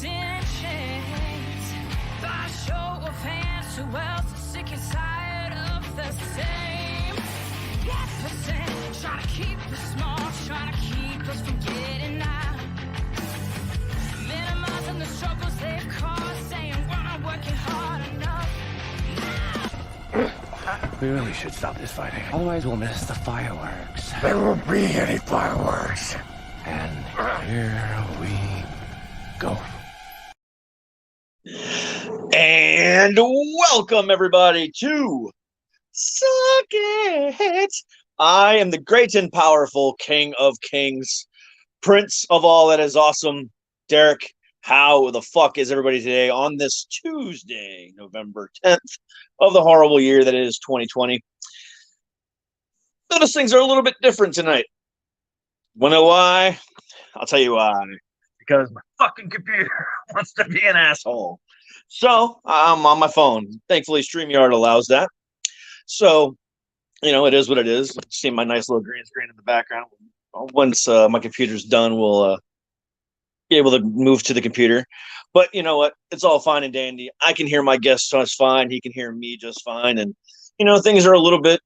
in chains. By show of hands, who else is sick and tired of the same? 1% trying to keep us small, trying to keep us from getting out. Minimizing the struggles they've caused, saying we're not working hard enough. We really should stop this fighting. Otherwise, we'll miss the fireworks. There won't be any fireworks. And here we go. And welcome, everybody, to Suck It. I am the great and powerful King of Kings, Prince of all that is awesome, Derek. How the fuck is everybody today on this Tuesday, November 10th of the horrible year that is 2020? Notice things are a little bit different tonight. Wanna know why? I'll tell you why. Because my fucking computer wants to be an asshole. So I'm on my phone. Thankfully, StreamYard allows that. So, you know, it is what it is. See my nice little green screen in the background. Once my computer's done, we'll be able to move to the computer. But you know what? It's all fine and dandy. I can hear my guest just fine. He can hear me just fine. And, you know, things are a little bit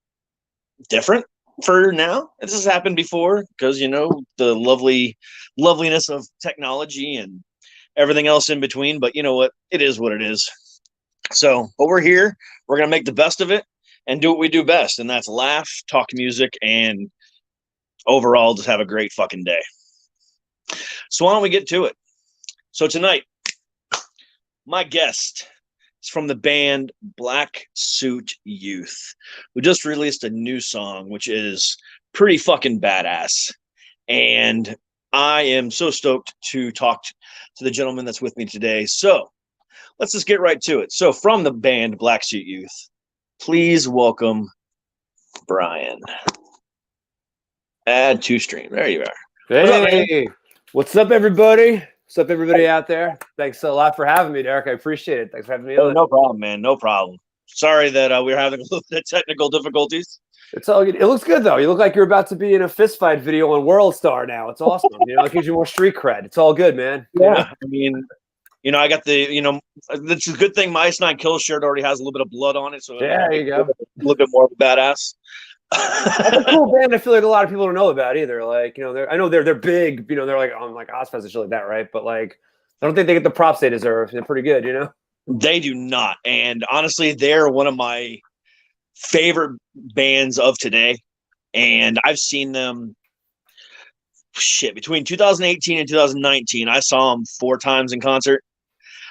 different for now. This has happened before because, you know, the loveliness of technology and everything else in between. But you know what? It is what it is. So, but we're here. We're going to make the best of it and do what we do best. And that's laugh, talk music, and overall just have a great fucking day. So why don't we get to it? So tonight, my guest is from the band Black Suit Youth, who just released a new song, which is pretty fucking badass. And I am so stoked to talk to the gentleman that's with me today. So let's just get right to it. So from the band Black Suit Youth, please welcome Bryan. Add to stream. There you are. Hey. What's up, everybody? What's up, everybody out there? Thanks a lot for having me, Derek. I appreciate it. Thanks for having me on. No problem, man. No problem. Sorry that we were having a little bit of technical difficulties. It's all good. It looks good, though. You look like you're about to be in a fist fight video on World Star now. It's awesome. You know, it gives you more street cred. It's all good, man. Yeah. You know? I mean, you know, I got the, you know, it's a good thing my Ice 9 Kills shirt already has a little bit of blood on it. So yeah, there you go. A little bit more of a badass. That's a cool band. I feel like a lot of people don't know about either. Like, you know, I know they're big. You know, they're like on like Ozfest and shit like that, right? But like, I don't think they get the props they deserve. They're pretty good, you know. They do not, and honestly, they're one of my favorite bands of today. And I've seen them. Shit, between 2018 and 2019, I saw them 4 times in concert,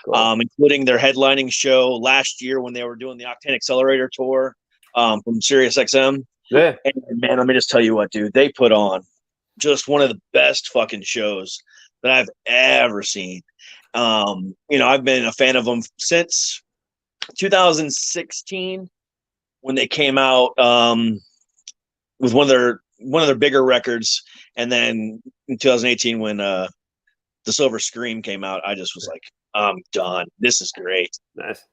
cool. Including their headlining show last year when they were doing the Octane Accelerator tour from SiriusXM. Yeah. And man, let me just tell you what, dude, they put on just one of the best fucking shows that I've ever seen. You know, I've been a fan of them since 2016 when they came out with one of their bigger records, and then in 2018 when the Silver Scream came out, I just was like, I'm done. This is great. Nice.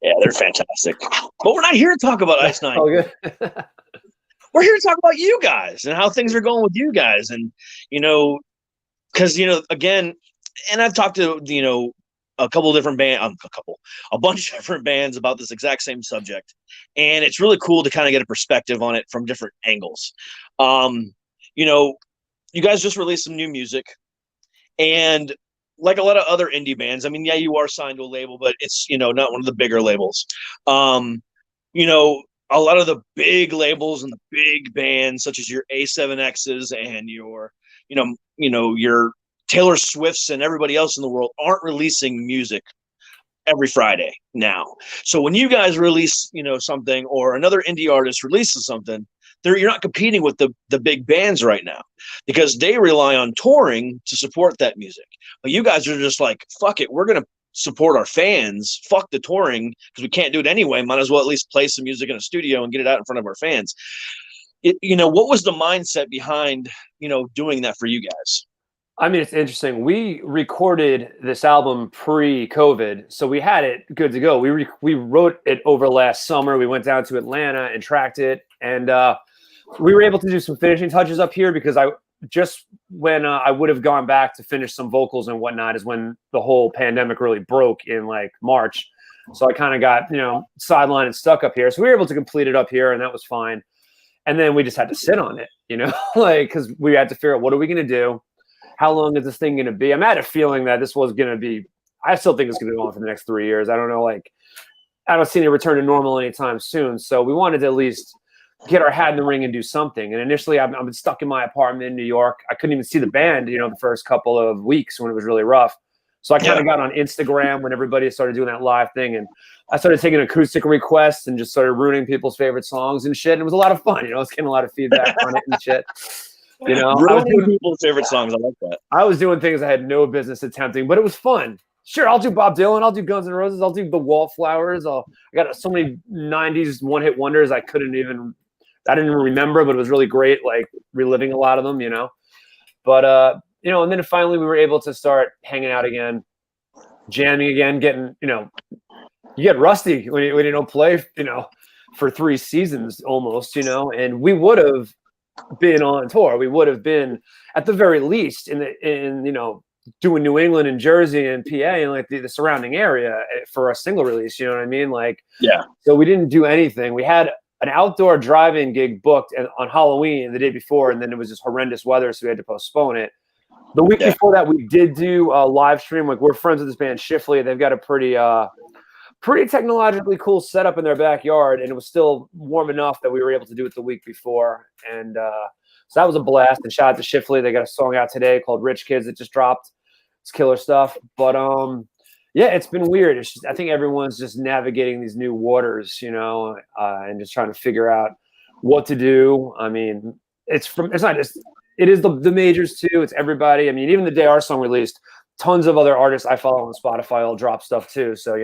Yeah, they're fantastic. But we're not here to talk about Ice 9. Oh, good. We're here to talk about you guys and how things are going with you guys. And, you know, because, you know, again, and I've talked to, you know, a bunch of different bands about this exact same subject. And it's really cool to kind of get a perspective on it from different angles. You know, you guys just released some new music. And like a lot of other indie bands, I mean, yeah, you are signed to a label, but it's, you know, not one of the bigger labels. You know, a lot of the big labels and the big bands, such as your A7Xs and your, you know, your Taylor Swifts and everybody else in the world, aren't releasing music every Friday now. So when you guys release, you know, something, or another indie artist releases something, you're not competing with the big bands right now because they rely on touring to support that music. But you guys are just like, fuck it, we're going to support our fans. Fuck the touring because we can't do it anyway. Might as well at least play some music in a studio and get it out in front of our fans. You know, what was the mindset behind, you know, doing that for you guys? I mean, it's interesting. We recorded this album pre-COVID, so we had it good to go. We wrote it over last summer. We went down to Atlanta and tracked it, and we were able to do some finishing touches up here because just when I would have gone back to finish some vocals and whatnot is when the whole pandemic really broke in like March. So I kind of got, sidelined and stuck up here. So we were able to complete it up here, and that was fine. And then we just had to sit on it, like, because we had to figure out, what are we going to do? How long is this thing going to be? I had a feeling that this was going to be, I still think it's going to go on for the next 3 years. I don't know, like, I don't see any return to normal anytime soon. So we wanted to at least get our hat in the ring and do something. And initially, I've been stuck in my apartment in New York. I couldn't even see the band, the first couple of weeks when it was really rough. So I kind of got on Instagram when everybody started doing that live thing. And I started taking acoustic requests and just started ruining people's favorite songs and shit. And it was a lot of fun. I was getting a lot of feedback on it and shit. Ruining people's favorite songs. I like that. I was doing things I had no business attempting, but it was fun. Sure, I'll do Bob Dylan. I'll do Guns N' Roses. I'll do the Wallflowers. I got so many 90s one-hit wonders I didn't even remember, but it was really great, like reliving a lot of them, But, and then finally we were able to start hanging out again, jamming again, getting, you get rusty when you don't play, for 3 seasons almost, and we would have been on tour. We would have been at the very least doing New England and Jersey and PA and like the surrounding area for a single release. You know what I mean? Like, yeah. So we didn't do anything. We had an outdoor drive-in gig booked on Halloween the day before, and then it was just horrendous weather, so we had to postpone it. The week before that, we did do a live stream. Like, we're friends with this band Shifley. They've got a pretty technologically cool setup in their backyard, and it was still warm enough that we were able to do it the week before. And so that was a blast. And shout out to Shifley. They got a song out today called Rich Kids that just dropped. It's killer stuff. But yeah, it's been weird. It's just, I think everyone's just navigating these new waters, and just trying to figure out what to do. I mean, it is the majors too. It's everybody. I mean, even the day our song released, tons of other artists I follow on Spotify all drop stuff too. So,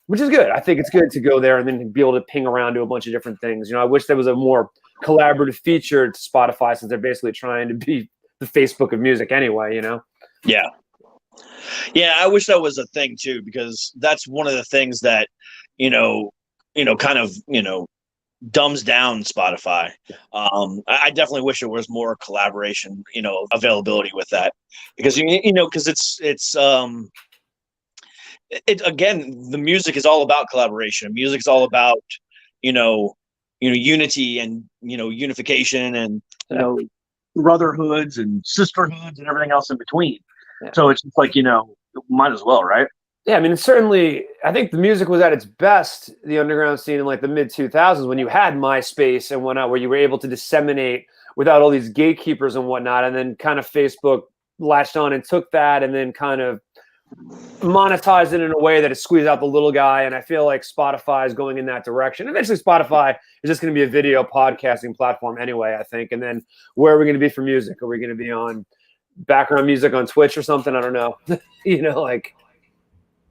which is good. I think it's good to go there and then be able to ping around to a bunch of different things. I wish there was a more collaborative feature to Spotify, since they're basically trying to be the Facebook of music anyway, Yeah. Yeah, I wish that was a thing too, because that's one of the things that, kind of, dumbs down Spotify. I definitely wish there was more collaboration, availability with that, because because it again, the music is all about collaboration. Music is all about unity and unification and brotherhoods and sisterhoods and everything else in between. Yeah. So it's just like might as well, right? Yeah, I mean, certainly, I think the music was at its best, the underground scene in like the mid 2000s, when you had MySpace and whatnot, where you were able to disseminate without all these gatekeepers and whatnot, and then kind of Facebook latched on and took that and then kind of monetized it in a way that it squeezed out the little guy. And I feel like Spotify is going in that direction. Eventually, Spotify is just going to be a video podcasting platform anyway, I think. And then where are we going to be for music? Are we going to be on background music on Twitch or something? I don't know. Like,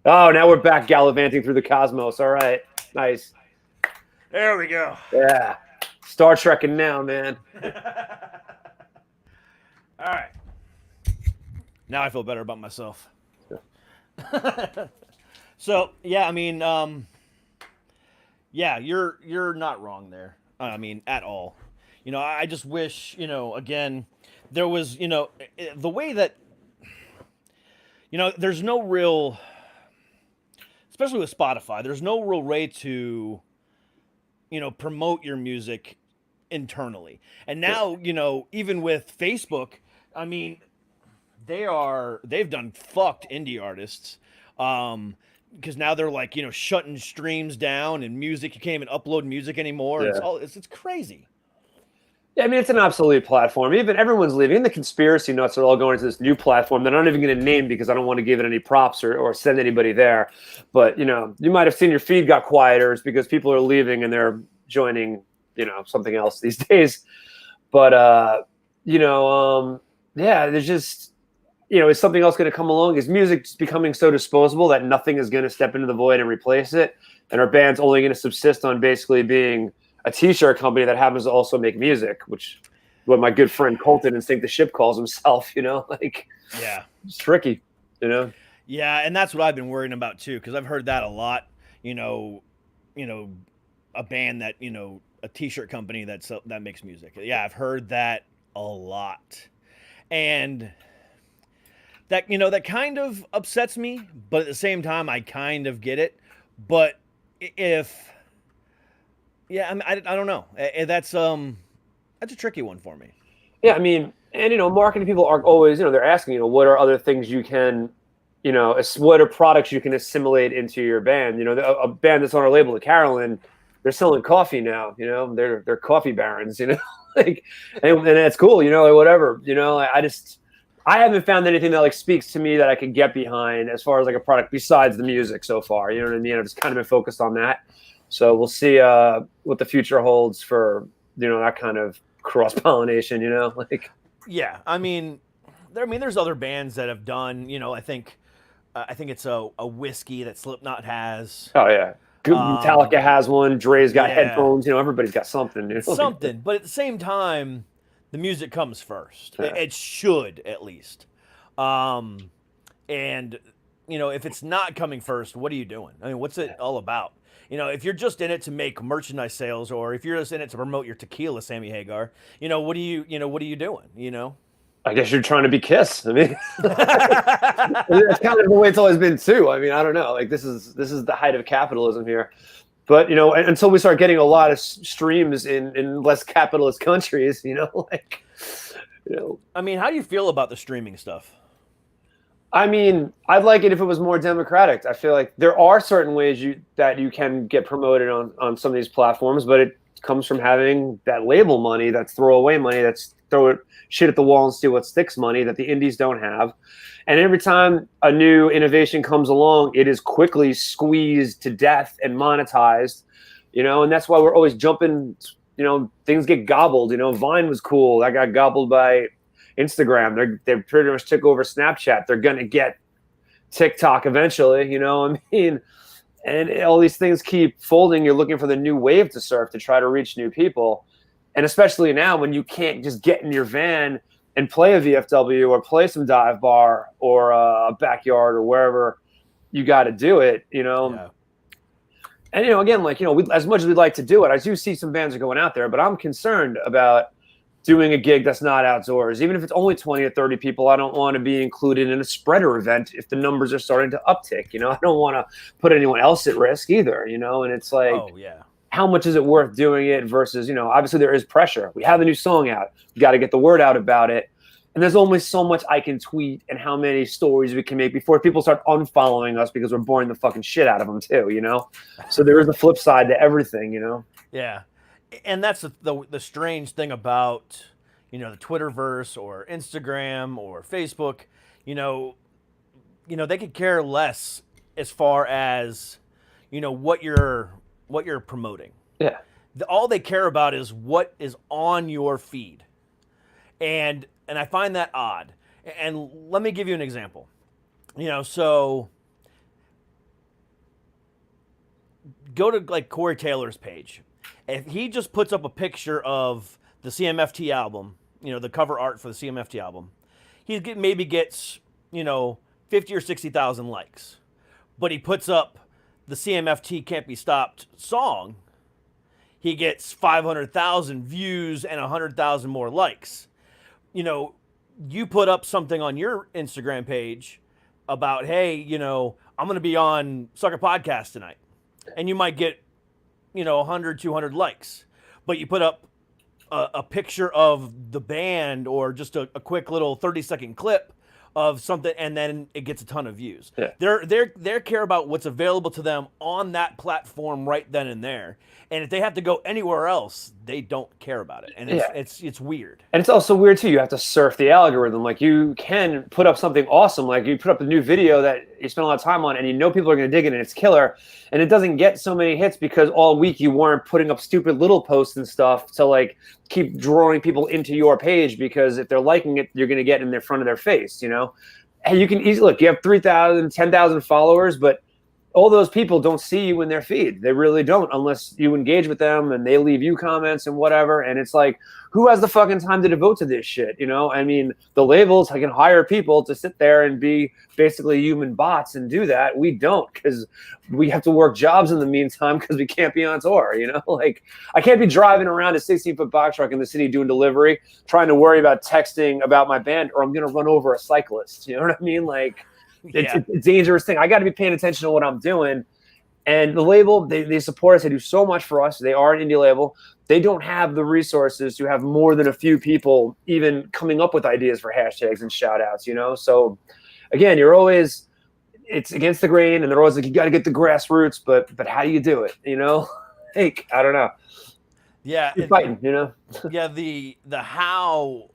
oh, now we're back gallivanting through the cosmos. All right. Nice. There we go. Yeah. Star Trekking now, man. All right. Now I feel better about myself. So, yeah, I mean, yeah, you're not wrong there. I mean, at all. I just wish, again, there was, the way that, there's no real, especially with Spotify, there's no real way to, promote your music internally. And now, even with Facebook, I mean, they've done fucked indie artists. Because now they're like, shutting streams down and music. You can't even upload music anymore. Yeah. It's crazy. Yeah, I mean, it's an obsolete platform. Even everyone's leaving. The conspiracy nuts are all going to this new platform that I'm not even going to name because I don't want to give it any props or send anybody there. But, you might have seen your feed got quieter. It's because people are leaving and they're joining, something else these days. But, yeah, there's just, is something else going to come along? Is music just becoming so disposable that nothing is going to step into the void and replace it? And our band's only going to subsist on basically being a t-shirt company that happens to also make music, which what my good friend Colton and Sink the Ship calls himself, like, yeah, it's tricky, Yeah. And that's what I've been worrying about too. Cause I've heard that a lot, a band that, a t-shirt company that makes music. Yeah. I've heard that a lot. And that, that kind of upsets me, but at the same time, I kind of get it. But if, yeah, I don't know. That's a tricky one for me. Yeah, I mean, and marketing people are always, they're asking, what are other things you can, what are products you can assimilate into your band? A band that's on our label, the Carolyn, they're selling coffee now. They're coffee barons. Like, and that's cool. Like whatever. I haven't found anything that like speaks to me that I could get behind as far as like a product besides the music so far. You know what I mean? I've just kind of been focused on that. So we'll see what the future holds for that kind of cross pollination. Like. Yeah, I mean, there's other bands that have done. I think it's a whiskey that Slipknot has. Oh yeah, Metallica has one. Dre's got headphones. Everybody's got something. Something, but at the same time, the music comes first. Yeah. It should, at least. And if it's not coming first, what are you doing? I mean, what's it all about? If you're just in it to make merchandise sales, or if you're just in it to promote your tequila, Sammy Hagar, what are you doing? I guess you're trying to be Kiss. I mean, that's kind of the way it's always been too. I mean, I don't know. Like this is the height of capitalism here. But until we start getting a lot of streams in less capitalist countries, I mean, how do you feel about the streaming stuff? I mean, I'd like it if it was more democratic. I feel like there are certain ways that you can get promoted on some of these platforms, but it comes from having that label money, that's throwaway money, that's throw it shit at the wall and see what sticks money that the indies don't have. And every time a new innovation comes along, it is quickly squeezed to death and monetized, and that's why we're always jumping, things get gobbled. Vine was cool. That got gobbled by Instagram. They pretty much took over Snapchat. They're going to get TikTok eventually, I mean, and all these things keep folding. You're looking for the new wave to surf to try to reach new people. And especially now when you can't just get in your van and play a VFW or play some dive bar or a backyard or wherever you got to do it, Yeah. And, again, like, as much as we'd like to do it, I do see some bands are going out there, but I'm concerned about doing a gig that's not outdoors. Even if it's only 20 or 30 people, I don't want to be included in a spreader event if the numbers are starting to uptick. I don't want to put anyone else at risk either, and it's like, oh, yeah. How much is it worth doing it versus, obviously there is pressure. We have a new song out. We got to get the word out about it. And there's only so much I can tweet and how many stories we can make before people start unfollowing us because we're boring the fucking shit out of them too, So there is a flip side to everything, Yeah. And that's the strange thing about, the Twitterverse or Instagram or Facebook, they could care less as far as, what you're promoting. Yeah. All they care about is what is on your feed. And I find that odd. And let me give you an example. So go to like Corey Taylor's page. If he just puts up a picture of the CMFT album, the cover art for the CMFT album, he maybe gets, 50 or 60,000 likes. But he puts up the CMFT Can't Be Stopped song, he gets 500,000 views and 100,000 more likes. You put up something on your Instagram page about, hey, I'm going to be on Sucker Podcast tonight. And you might get 100, 200 likes, but you put up a picture of the band or just a quick little 30-second clip of something, and then it gets a ton of views. Yeah. They care about what's available to them on that platform right then and there. And if they have to go anywhere else, they don't care about it. And it's weird. And it's also weird too. You have to surf the algorithm. Like you can put up something awesome. Like you put up a new video that you spend a lot of time on and people are going to dig it and it's killer. And it doesn't get so many hits because all week you weren't putting up stupid little posts and stuff to like keep drawing people into your page, because if they're liking it, you're going to get in their front of their face, And you can easily look, you have 3,000, 10,000 followers, but all those people don't see you in their feed. They really don't, unless you engage with them and they leave you comments and whatever. And it's like, who has the fucking time to devote to this shit? You know, I mean, the labels, I can hire people to sit there and be basically human bots and do that. We don't, because we have to work jobs in the meantime because we can't be on tour, you know? Like, I can't be driving around a 16-foot box truck in the city doing delivery, trying to worry about texting about my band, or I'm going to run over a cyclist. You know what I mean? Like, it's a dangerous thing. I got to be paying attention to what I'm doing. And the label, they support us. They do so much for us. They are an indie label. They don't have the resources to have more than a few people even coming up with ideas for hashtags and shout outs, you know? So again, it's against the grain, and they're always like, you got to get the grassroots, but how do you do it? You know? Like, I don't know. Yeah. You're fighting, you know? Yeah. The how,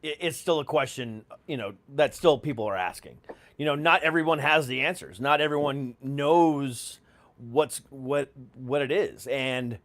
it's still a question, you know, that still people are asking. You know, not everyone has the answers. Not everyone knows what it is. And,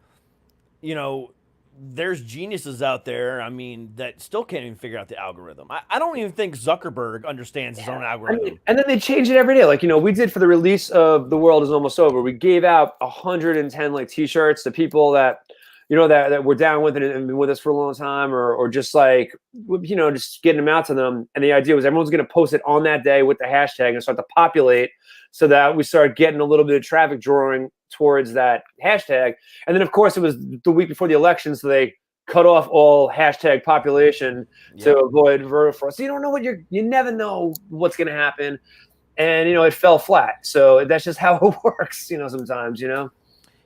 you know, there's geniuses out there, I mean, that still can't even figure out the algorithm. I don't even think Zuckerberg understands his own algorithm. I mean, and then they change it every day. Like, you know, we did for the release of The World Is Almost Over, we gave out 110 like t-shirts to people that, you know, that were down with it and been with us for a long time, or just like, you know, just getting them out to them. And the idea was everyone's going to post it on that day with the hashtag and start to populate, so that we started getting a little bit of traffic drawing towards that hashtag. And then, of course, it was the week before the election, so they cut off all hashtag population to avoid voter fraud. So you don't know you never know what's going to happen. And, you know, it fell flat. So that's just how it works, you know, sometimes, you know.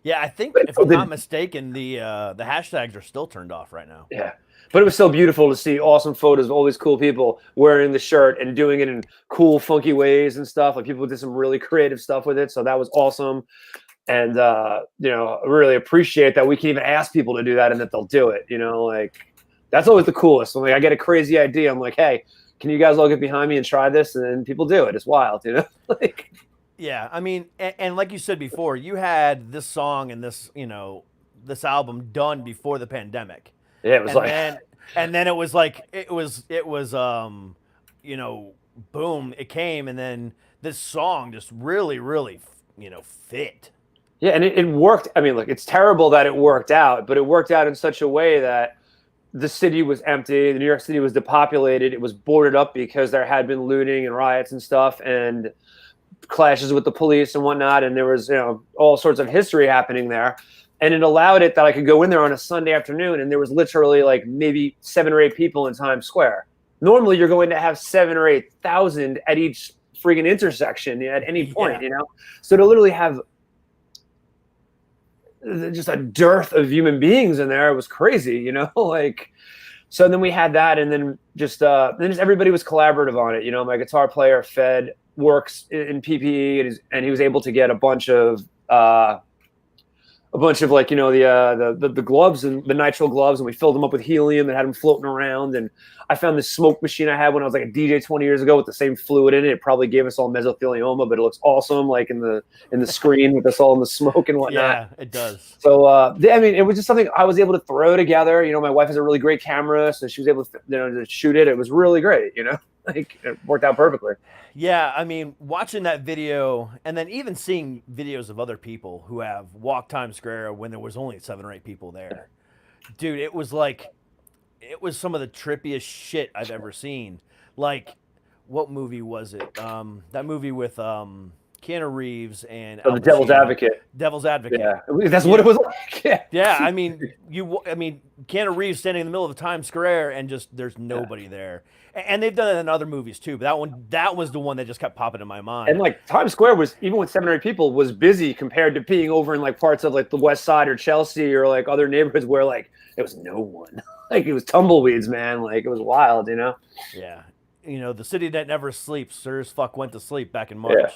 Yeah, I think if I'm not mistaken, the hashtags are still turned off right now. Yeah, but it was so beautiful to see awesome photos of all these cool people wearing the shirt and doing it in cool, funky ways and stuff. Like, people did some really creative stuff with it, so that was awesome. And you know, I really appreciate that we can even ask people to do that and that they'll do it. You know, like, that's always the coolest. When, like, I get a crazy idea, I'm like, hey, can you guys all get behind me and try this? And then people do it. It's wild, you know. Like. Yeah, I mean, and like you said before, you had this song and this, you know, this album done before the pandemic. Yeah, it was and then it was like it was you know, boom, it came, and then this song just really, you know, fit. Yeah, and it worked. I mean, look, it's terrible that it worked out, but it worked out in such a way that the city was empty, the New York City was depopulated, it was boarded up because there had been looting and riots and stuff, and clashes with the police and whatnot, and there was, you know, all sorts of history happening there, and it allowed it that I could go in there on a Sunday afternoon and there was literally like maybe 7 or 8 people in Times Square. Normally you're going to have 7 or 8,000 at each friggin' intersection at any point, you know. So to literally have just a dearth of human beings in there, it was crazy, you know. Like, so then we had that, and then just everybody was collaborative on it, you know. My guitar player Fed works in PPE, and he was able to get a bunch of like, you know, the gloves and the nitrile gloves, and we filled them up with helium and had them floating around. And I found this smoke machine I had when I was like a DJ 20 years ago with the same fluid in it. It probably gave us all mesothelioma, but it looks awesome, like in the screen with us all in the smoke and whatnot. Yeah, it does. So I mean, it was just something I was able to throw together. You know, my wife has a really great camera, so she was able to, you know, to shoot it. It was really great, you know. Like, it worked out perfectly. Yeah, I mean, watching that video and then even seeing videos of other people who have walked Times Square when there was only 7 or 8 people there. Dude, it was some of the trippiest shit I've ever seen. Like, what movie was it? That movie with Keanu Reeves and The Devil's Advocate. Devil's Advocate. Yeah, that's what it was like. Yeah. Yeah, I mean, Keanu Reeves standing in the middle of Times Square and just there's nobody there. And they've done it in other movies too, but that was the one that just kept popping in my mind. And like Times Square was, even with 7 or 8 people, was busy compared to being over in like parts of like the West Side or Chelsea or like other neighborhoods where like there was no one. Like, it was tumbleweeds, man. Like, it was wild, you know? Yeah. You know, the city that never sleeps, sure as fuck went to sleep back in March. Yeah.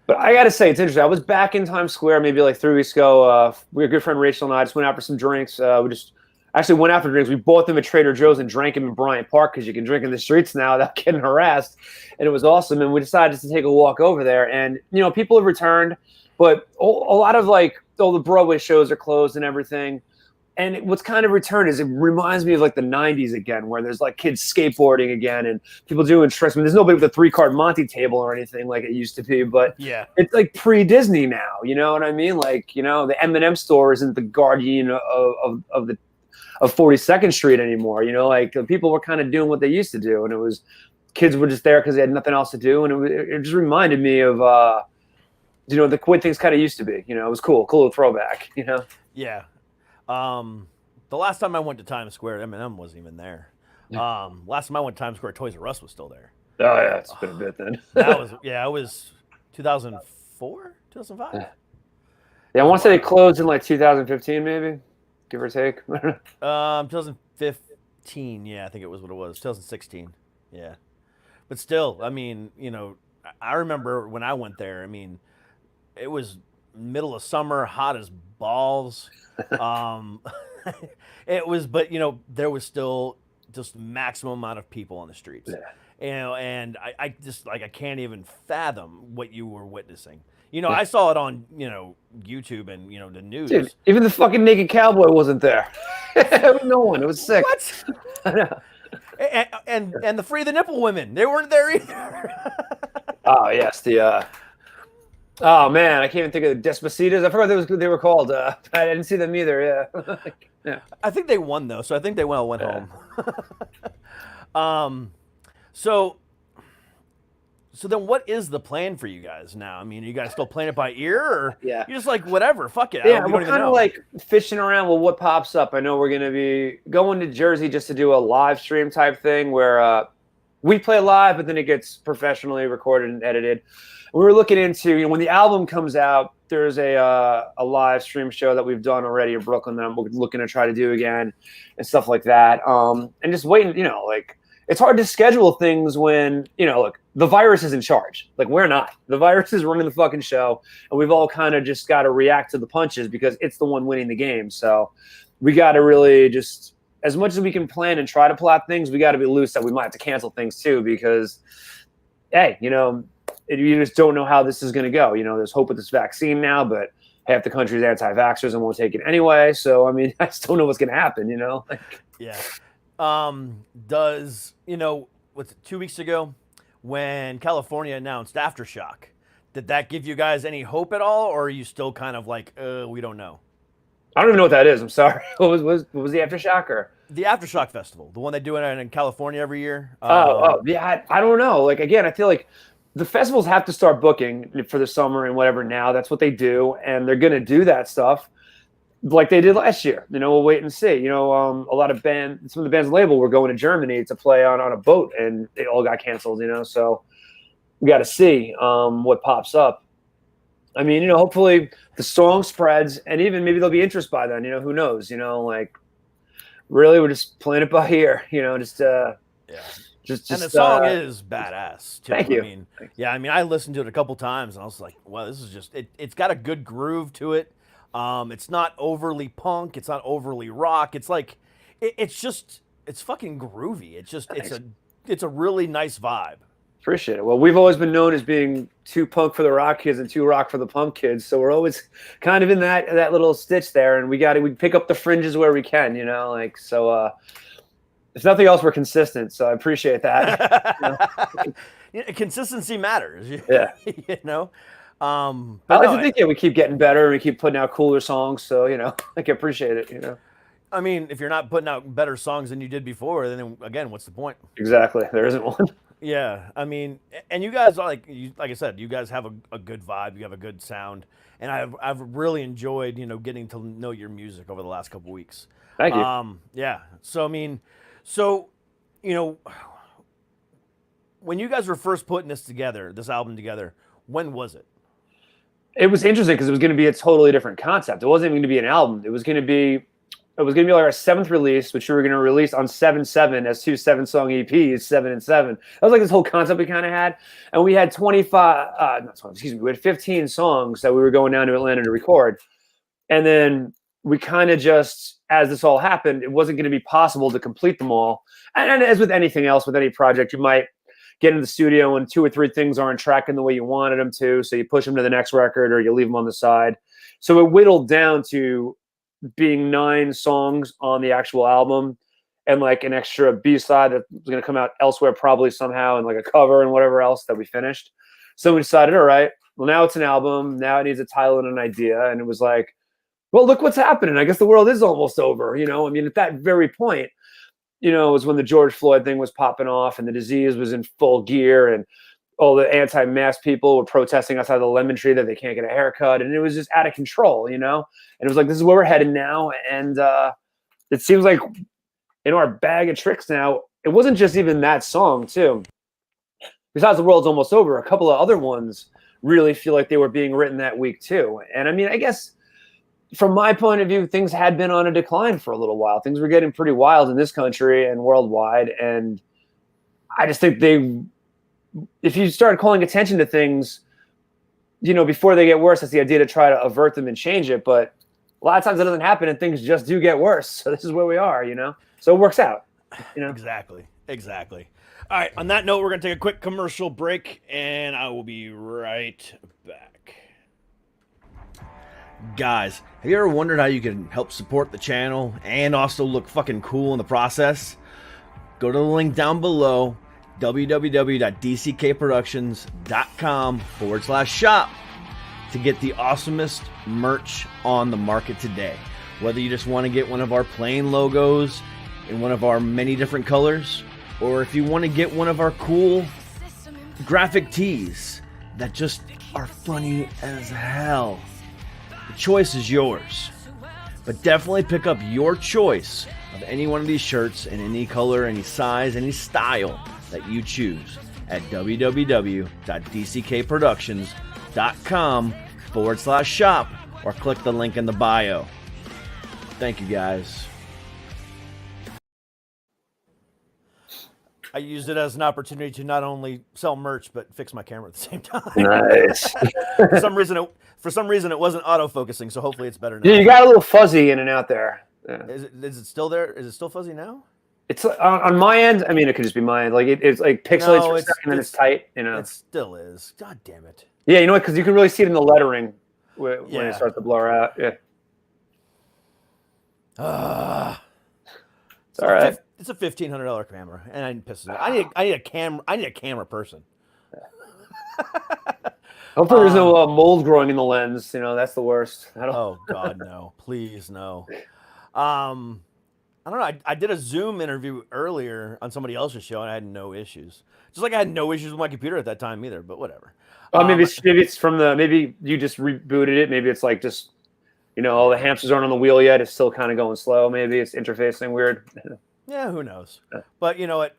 But I got to say, it's interesting. I was back in Times Square maybe like 3 weeks ago. We, a good friend Rachel and I, just went out for some drinks. We just actually went out for drinks. We bought them at Trader Joe's and drank them in Bryant Park because you can drink in the streets now without getting harassed. And it was awesome. And we decided to take a walk over there. And, you know, people have returned, but a lot of like, all the Broadway shows are closed and everything. And what's kind of returned is it reminds me of like the 90s again, where there's like kids skateboarding again and people doing tricks. I mean, there's nobody with a 3-card Monte table or anything like it used to be, but Yeah. it's like pre-Disney now. You know what I mean? Like, you know, the M&M store isn't the guardian of 42nd Street anymore. You know, like people were kind of doing what they used to do, and it was kids were just there because they had nothing else to do, and it just reminded me of you know, the way things kind of used to be. You know, it was cool throwback. You know? Yeah. The last time I went to Times Square, M&M wasn't even there. Last time I went to Times Square, Toys R Us was still there. Oh yeah, it's been a bit then. That was it was 2004, 2005. Yeah, I want to say they closed in like 2015, maybe, give or take. 2015. Yeah, I think it was what it was. 2016. Yeah, but still, I mean, you know, I remember when I went there. I mean, it was middle of summer, hot as balls. It was, but you know, there was still just maximum amount of people on the streets. Yeah. You know, and I just like I can't even fathom what you were witnessing. You know, I saw it on, you know, YouTube and, you know, the news. Dude, even the fucking naked cowboy wasn't there. No one. It was sick. What? I know. And the free the nipple women, they weren't there either. Oh yes, oh man, I can't even think of the Despocitas. I forgot what they were called. I didn't see them either. Yeah. Yeah. I think they won though, so I think they went home. So then what is the plan for you guys now? I mean, are you guys still playing it by ear, or Yeah. you're just like, whatever, fuck it. Yeah, We we're don't even kind of know. like fishing around with what pops up. I know we're going to be going to Jersey just to do a live stream type thing where we play live, but then it gets professionally recorded and edited. We were looking into, you know, when the album comes out, there's a live stream show that we've done already in Brooklyn that I'm looking to try to do again and stuff like that. And just waiting, you know, like it's hard to schedule things when, you know, look, the virus is in charge. Like we're not. The virus is running the fucking show, and we've all kind of just got to react to the punches because it's the one winning the game. So we got to really just, as much as we can plan and try to plot things, we got to be loose that we might have to cancel things too because, hey, you know, you just don't know how this is going to go. You know, there's hope with this vaccine now, but half the country's anti-vaxxers and won't take it anyway. So, I mean, I just don't know what's going to happen, you know? Yeah. Does, you know, what's it, 2 weeks ago when California announced Aftershock, did that give you guys any hope at all? Or are you still kind of like, we don't know? I don't even know what that is. I'm sorry. What was the Aftershock or? The Aftershock Festival, the one they do in California every year. Yeah. I don't know. Like, again, I feel like the festivals have to start booking for the summer and whatever now. That's what they do. And they're going to do that stuff like they did last year. You know, we'll wait and see. You know, a lot of some of the bands label were going to Germany to play on a boat and they all got canceled, you know. So we got to see what pops up. I mean, you know, hopefully the song spreads and even maybe there'll be interest by then, you know, who knows, you know, like really we're just playing it by ear, you know, just yeah. Just, and the song is badass too. Thank you. I mean, yeah, I mean, I listened to it a couple times and I was like, wow, this is just it's got a good groove to it. It's not overly punk, it's not overly rock. It's like it's fucking groovy. It's a really nice vibe. Appreciate it. Well, we've always been known as being too punk for the rock kids and too rock for the punk kids. So we're always kind of in that little stitch there, and we pick up the fringes where we can, you know, like so. If nothing else, we're consistent, so I appreciate that. You know? Consistency matters. Yeah, you know. I like to think we keep getting better and we keep putting out cooler songs. So you know, I can appreciate it. You know. I mean, if you're not putting out better songs than you did before, then again, what's the point? Exactly. There isn't one. Yeah, I mean, and you guys like I said, you guys have a good vibe, you have a good sound, and I've really enjoyed, you know, getting to know your music over the last couple weeks. Thank you. Yeah. So I mean, you know, when you guys were first putting this album together, when was it? It was interesting because it was going to be a totally different concept. It wasn't even going to be an album. It was going to be like our 7th release, which we were going to release on 7/7 as 2 7-song EPs, 7 and 7. That was like this whole concept we kind of had. And we had we had 15 songs that we were going down to Atlanta to record. And then we kind of just, as this all happened, it wasn't going to be possible to complete them all. And as with anything else, with any project, you might get in the studio and 2 or 3 things aren't tracking the way you wanted them to. So you push them to the next record or you leave them on the side. So it whittled down to being 9 songs on the actual album and like an extra B-side that was going to come out elsewhere probably somehow, and like a cover and whatever else that we finished. So we decided, all right, well, now it's an album. Now it needs a title and an idea. And it was like, well, look what's happening. I guess the world is almost over. You know, I mean, at that very point, you know, it was when the George Floyd thing was popping off and the disease was in full gear, and all the anti-mask people were protesting outside the lemon tree that they can't get a haircut. And it was just out of control, you know? And it was like, this is where we're headed now. And it seems like in our bag of tricks now, it wasn't just even that song too. Besides The World's Almost Over, a couple of other ones really feel like they were being written that week too. And I mean, I guess from my point of view, things had been on a decline for a little while. Things were getting pretty wild in this country and worldwide. And I just think if you start calling attention to things, you know, before they get worse, that's the idea to try to avert them and change it. But a lot of times it doesn't happen and things just do get worse. So this is where we are, you know? So it works out, you know? Exactly. All right. On that note, we're going to take a quick commercial break, and I will be right back. Guys, have you ever wondered how you can help support the channel and also look fucking cool in the process? Go to the link down below, www.dckproductions.com/shop, to get the awesomest merch on the market today. Whether you just want to get one of our plain logos in one of our many different colors, or if you want to get one of our cool graphic tees that just are funny as hell, the choice is yours. But definitely pick up your choice of any one of these shirts in any color, any size, any style that you choose at www.dckproductions.com/shop, or click the link in the bio. Thank you, guys. I used it as an opportunity to not only sell merch but fix my camera at the same time. Nice. For some reason, it wasn't autofocusing, so hopefully it's better now. Yeah, you got a little fuzzy in and out there. Yeah. Is it still there? Is it still fuzzy now? It's on my end. I mean, it could just be my end. Like it's like pixelates for a second, and then it's tight. You know, it still is. God damn it. Yeah, you know what? Because you can really see it in the lettering when it starts to blur out. Yeah. It's all right. It's a $1,500 camera, and I pisses me. I need a camera person. Hopefully, there's no mold growing in the lens. You know, that's the worst. Oh God, no! Please, no. I don't know. I did a Zoom interview earlier on somebody else's show, and I had no issues. Just like I had no issues with my computer at that time either. But whatever. Maybe it's from maybe you just rebooted it. Maybe it's like just, you know, all the hamsters aren't on the wheel yet. It's still kind of going slow. Maybe it's interfacing weird. Yeah, who knows? But you know what?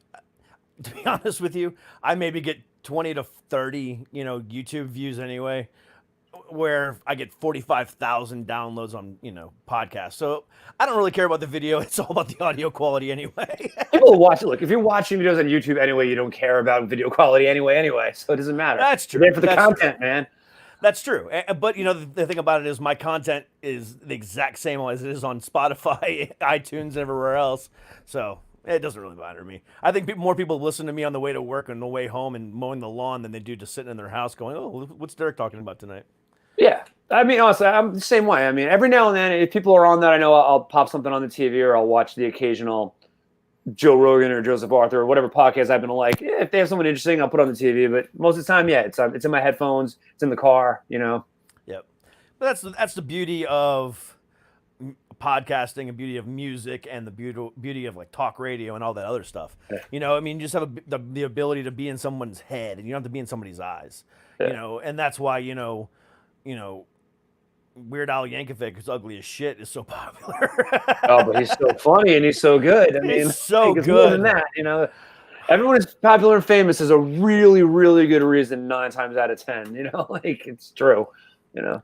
To be honest with you, I maybe get 20 to 30, you know, YouTube views anyway, where I get 45,000 downloads on, you know, podcasts. So I don't really care about the video. It's all about the audio quality anyway. People watch it. Look, if you're watching videos on YouTube anyway, you don't care about video quality anyway. So it doesn't matter. That's true. You're there for the content, man. That's true. But, you know, the thing about it is my content is the exact same as it is on Spotify, iTunes, and everywhere else. So it doesn't really matter to me. I think more people listen to me on the way to work and the way home and mowing the lawn than they do just sitting in their house going, oh, what's Derek talking about tonight? Yeah. I mean, honestly, I'm the same way. I mean, every now and then, if people are on that, I know I'll pop something on the TV or I'll watch the occasional Joe Rogan or Joseph Arthur or whatever podcast I've been like. If they have someone interesting, I'll put on the TV. But most of the time, yeah, it's in my headphones, it's in the car, you know. Yep. But that's the beauty of podcasting, and beauty of music, and the beauty of like talk radio and all that other stuff. Yeah. You know, I mean, you just have the ability to be in someone's head, and you don't have to be in somebody's eyes. Yeah. You know, and that's why you know. Weird Al Yankovic, who's ugly as shit, is so popular. Oh, but he's so funny and he's so good. I mean, he's so good. More than that, you know, everyone is popular and famous is a really, really good reason 9 times out of 10. You know, like it's true. You know,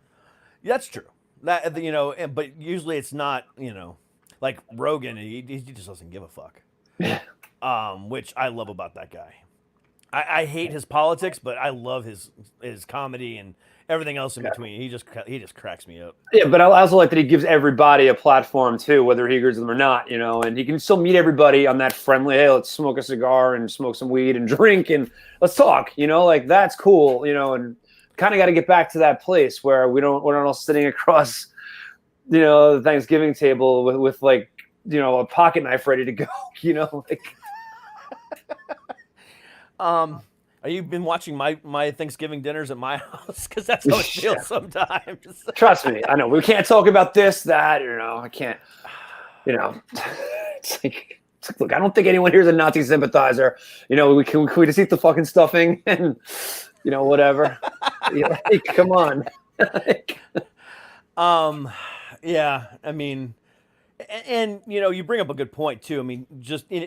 that's true. That you know, but usually it's not. You know, like Rogan, he just doesn't give a fuck. Which I love about that guy. I hate his politics, but I love his comedy and everything else in between. He just cracks me up. Yeah, but I also like that he gives everybody a platform too, whether he agrees with them or not, you know, and he can still meet everybody on that friendly, hey, let's smoke a cigar and smoke some weed and drink and let's talk, you know, like that's cool, you know, and kind of got to get back to that place where we're not all sitting across the Thanksgiving table with like, a pocket knife ready to go, like. Are you been watching my Thanksgiving dinners at my house? Because that's how it feels sometimes. Trust me, I know we can't talk about this, that, I can't, it's like, look, I don't think anyone here is a Nazi sympathizer. Can we just eat the fucking stuffing and, whatever. Like, come on. Yeah, I mean, and you bring up a good point too. I mean,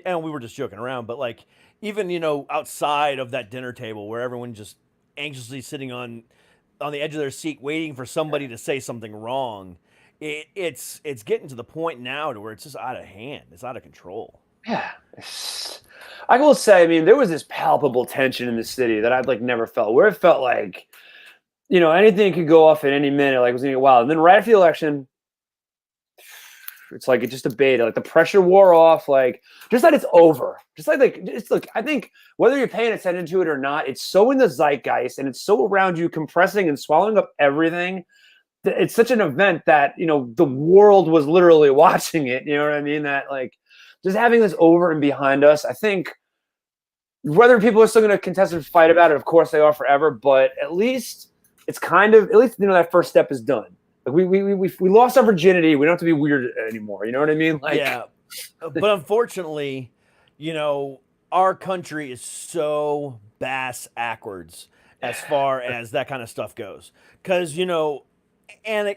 and we were just joking around, but like, even outside of that dinner table where everyone just anxiously sitting on the edge of their seat waiting for somebody to say something wrong, it's getting to the point now to where it's just out of hand. It's out of control. Yeah. I will say, I mean, there was this palpable tension in the city that I'd like never felt, where it felt like, anything could go off at any minute, like it was going to get wild. And then right after the election, it's like it just abated, like the pressure wore off, like just that it's over. Just like look, I think whether you're paying attention to it or not, it's so in the zeitgeist and it's so around you, compressing and swallowing up everything. It's such an event that, the world was literally watching it. You know what I mean? That like just having this over and behind us, I think whether people are still going to contest and fight about it, of course they are forever, but at least it's kind of, that first step is done. Like we lost our virginity. We don't have to be weird anymore. You know what I mean? Like, yeah. But unfortunately, our country is so bass-ackwards as far as that kind of stuff goes. Because, and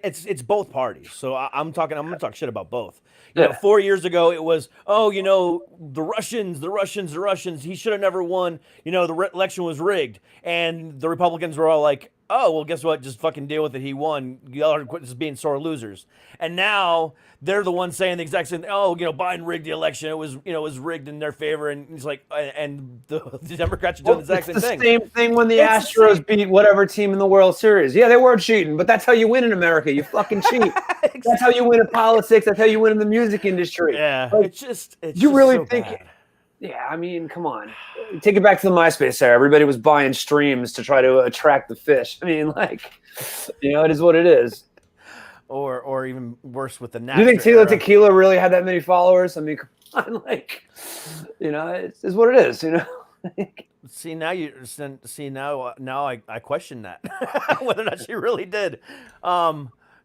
it's both parties. So I'm going to talk shit about both. 4 years ago, it was, the Russians, he should have never won. The election was rigged. And the Republicans were all like, oh, well, guess what? Just fucking deal with it. He won. Y'all are quit just being sore losers. And now they're the ones saying the exact same. Oh, Biden rigged the election. It was, it was rigged in their favor. And he's like, and the Democrats are doing the exact same thing. Same thing when the Astros beat whatever team in the World Series. Yeah, they were cheating, but that's how you win in America. You fucking cheat. Exactly. That's how you win in politics. That's how you win in the music industry. Yeah, like, it's just really so think? bad. Yeah, I mean, come on. Take it back to the MySpace era. Everybody was buying streams to try to attract the fish. I mean, like, it is what it is. Or even worse with the Napster. Do you think Tila Tequila really had that many followers? I mean, come on, like, it's what it is, See, now now I question that whether or not she really did.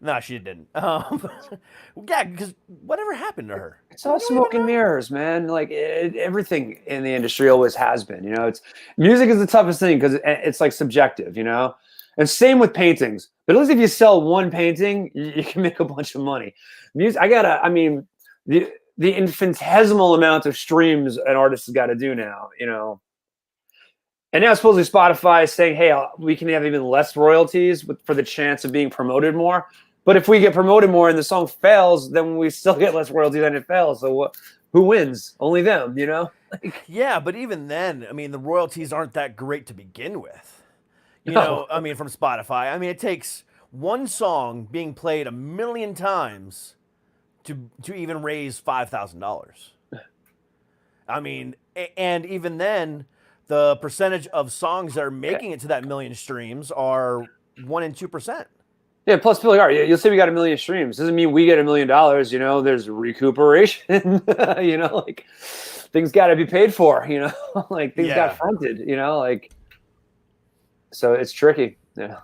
No, she didn't. Yeah, because whatever happened to her? It's all smoke and mirrors, man. Like everything in the industry always has been. It's music is the toughest thing because it's like subjective, And same with paintings. But at least if you sell one painting, you can make a bunch of money. Music, the infinitesimal amount of streams an artist has got to do now, And now supposedly Spotify is saying, hey, we can have even less royalties for the chance of being promoted more. But if we get promoted more and the song fails, then we still get less royalties than it fails. So who wins? Only them, Yeah, but even then, I mean, the royalties aren't that great to begin with. From Spotify. I mean, it takes one song being played 1 million times to even raise $5,000. I mean, and even then, the percentage of songs that are making it to that 1 million streams are 1% and 2%. Yeah, plus people are. You'll say we got 1 million streams. Doesn't mean we get $1 million. There's recuperation. Like things got to be paid for. Like things got fronted. So it's tricky. Yeah.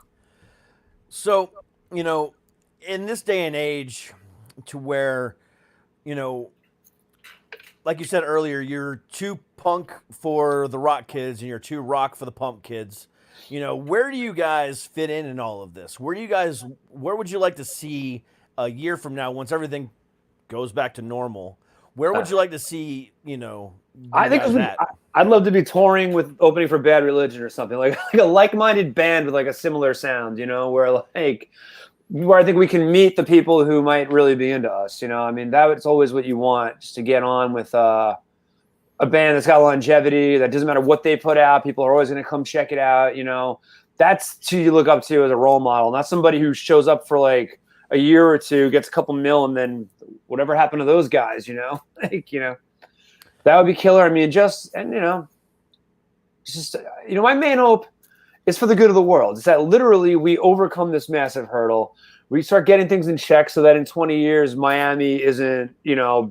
So in this day and age, to where, like you said earlier, you're too punk for the rock kids and you're too rock for the punk kids. Where do you guys fit in all of this? Where would you like to see a year from now once everything goes back to normal? Where would you like to see, I think I'd love to be touring with opening for Bad Religion or something like a like-minded band with like a similar sound, where I think we can meet the people who might really be into us. I mean, that's always what you want, just to get on with a band that's got longevity, that doesn't matter what they put out. People are always going to come check it out. That's who you look up to as a role model, not somebody who shows up for like a year or two, gets a couple mil, and then whatever happened to those guys, that would be killer. I mean, my main hope is for the good of the world. It's that literally we overcome this massive hurdle. we start getting things in check so that in 20 years, Miami isn't,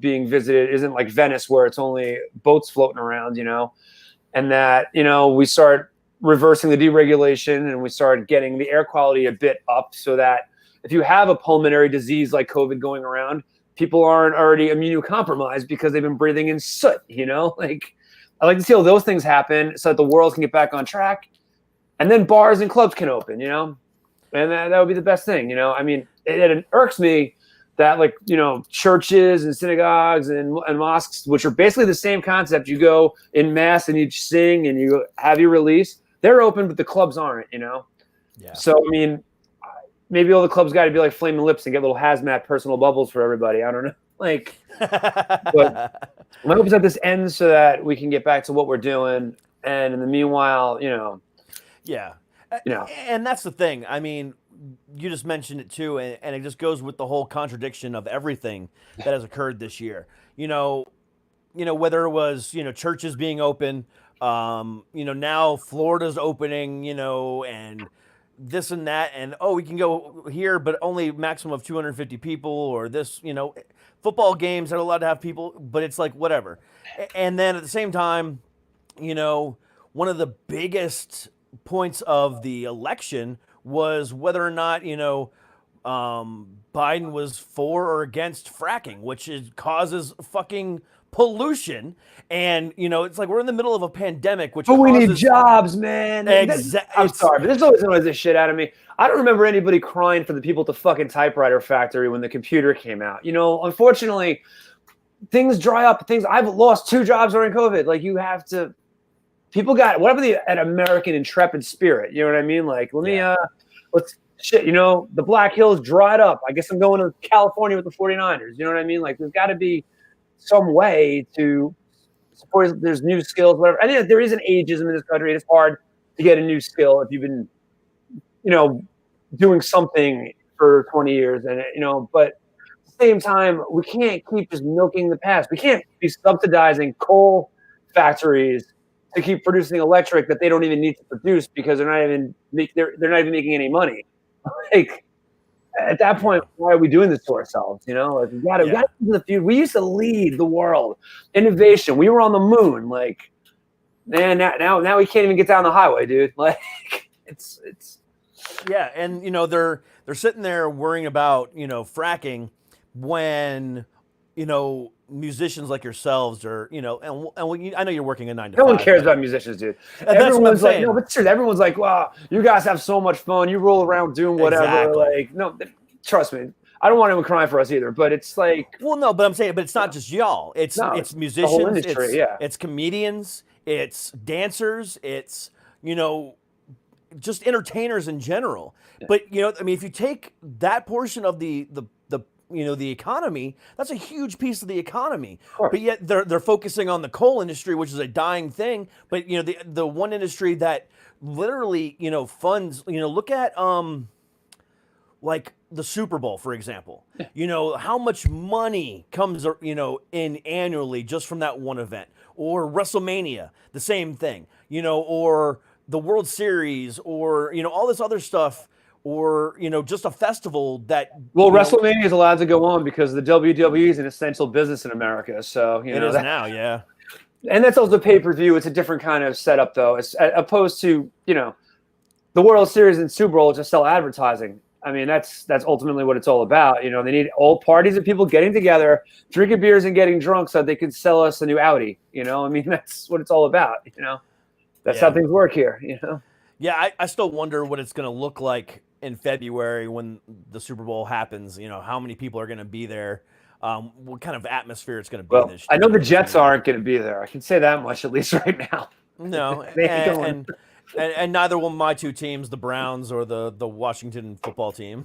being visited, isn't like Venice where it's only boats floating around, and that, we start reversing the deregulation and we start getting the air quality a bit up so that if you have a pulmonary disease like COVID going around, people aren't already immunocompromised because they've been breathing in soot, Like, I like to see all those things happen so that the world can get back on track. And then bars and clubs can open, And that would be the best thing, I mean, it irks me that, like, churches and synagogues and mosques, which are basically the same concept. You go in mass and you sing and you have your release. They're open, but the clubs aren't, Yeah. So, I mean, maybe all the clubs got to be like Flaming Lips and get little hazmat personal bubbles for everybody. I don't know. Like, but my hope is that this ends so that we can get back to what we're doing. And in the meanwhile, Yeah. And that's the thing. I mean, you just mentioned it too, and it just goes with the whole contradiction of everything that has occurred this year. Whether it was, churches being open, now Florida's opening, and this and that, and we can go here, but only maximum of 250 people, or this, football games are allowed to have people, but it's like whatever. And then at the same time, one of the biggest points of the election was whether or not, Biden was for or against fracking, which causes fucking pollution. And, it's like we're in the middle of a pandemic, which but we causes... need jobs, man. I'm sorry, but this always annoys the shit out of me. I don't remember anybody crying for the people at the fucking typewriter factory when the computer came out. Unfortunately, things dry up. I've lost 2 jobs during COVID. Like, you have to... People got an American intrepid spirit. You know what I mean? Like, the Black Hills dried up. I guess I'm going to California with the 49ers. You know what I mean? Like, there's got to be some way to support. There's new skills, whatever. I think there is an ageism in this country. It's hard to get a new skill if you've been, doing something for 20 years. And, but at the same time, we can't keep just milking the past. We can't be subsidizing coal factories to keep producing electric that they don't even need to produce because they're not even making any money. Like, at that point, why are we doing this to ourselves? Like, we got to get into the future. We used to lead the world, innovation. We were on the moon. Like, man, now we can't even get down the highway, dude. Like, it's. Yeah, and they're sitting there worrying about fracking when musicians like yourselves are, I know you're working a 9 to 5. No one cares about musicians, dude. Everyone's like, no, but seriously, everyone's like, wow, you guys have so much fun. You roll around doing whatever. Exactly. Like, no, trust me. I don't want anyone crying for us either, but it's like... Well, no, but I'm saying, but it's not just y'all. It's musicians, the whole industry, it's comedians, it's dancers, it's, just entertainers in general. Yeah. But, if you take that portion of the economy, that's a huge piece of the economy. But yet they're focusing on the coal industry, which is a dying thing. But the one industry that literally funds, look at like the Super Bowl, for example. Yeah. How much money comes in annually just from that one event, or WrestleMania, the same thing. Or the World Series, or all this other stuff. Or, just a festival that... Well, WrestleMania is allowed to go on because the WWE is an essential business in America. So, it is now, yeah. And that's also pay-per-view. It's a different kind of setup, though, as opposed to, the World Series and Super Bowl to sell advertising. I mean, that's ultimately what it's all about. They need all parties of people getting together, drinking beers and getting drunk so that they can sell us a new Audi. I mean, that's what it's all about, That's how things work here, Yeah, I still wonder what it's going to look like in February when the Super Bowl happens. How many people are going to be there? What kind of atmosphere it's going to be this year. I know the Jets aren't going to be there. I can say that much, at least right now. No, and neither will my 2 teams, the Browns or the Washington football team.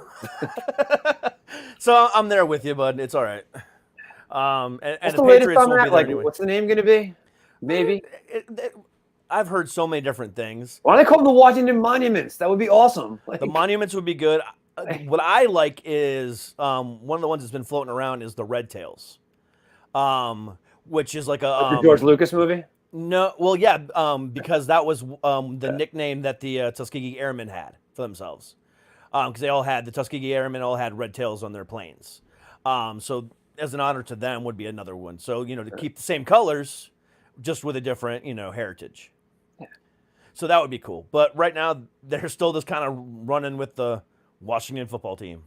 So I'm there with you, bud. It's all right. And the Patriots will be there anyway. What's the name going to be? Maybe. I've heard so many different things. Why don't they call them the Washington Monuments? That would be awesome. The Monuments would be good. What I like is one of the ones that's been floating around is the Red Tails, which is like a the George Lucas movie. No, well, yeah, because that was the nickname that the Tuskegee Airmen had for themselves. because they all had the Tuskegee Airmen all had red tails on their planes. So as an honor to them would be another one. So to keep the same colors, just with a different heritage. So that would be cool. But right now they're still just kind of running with the Washington football team,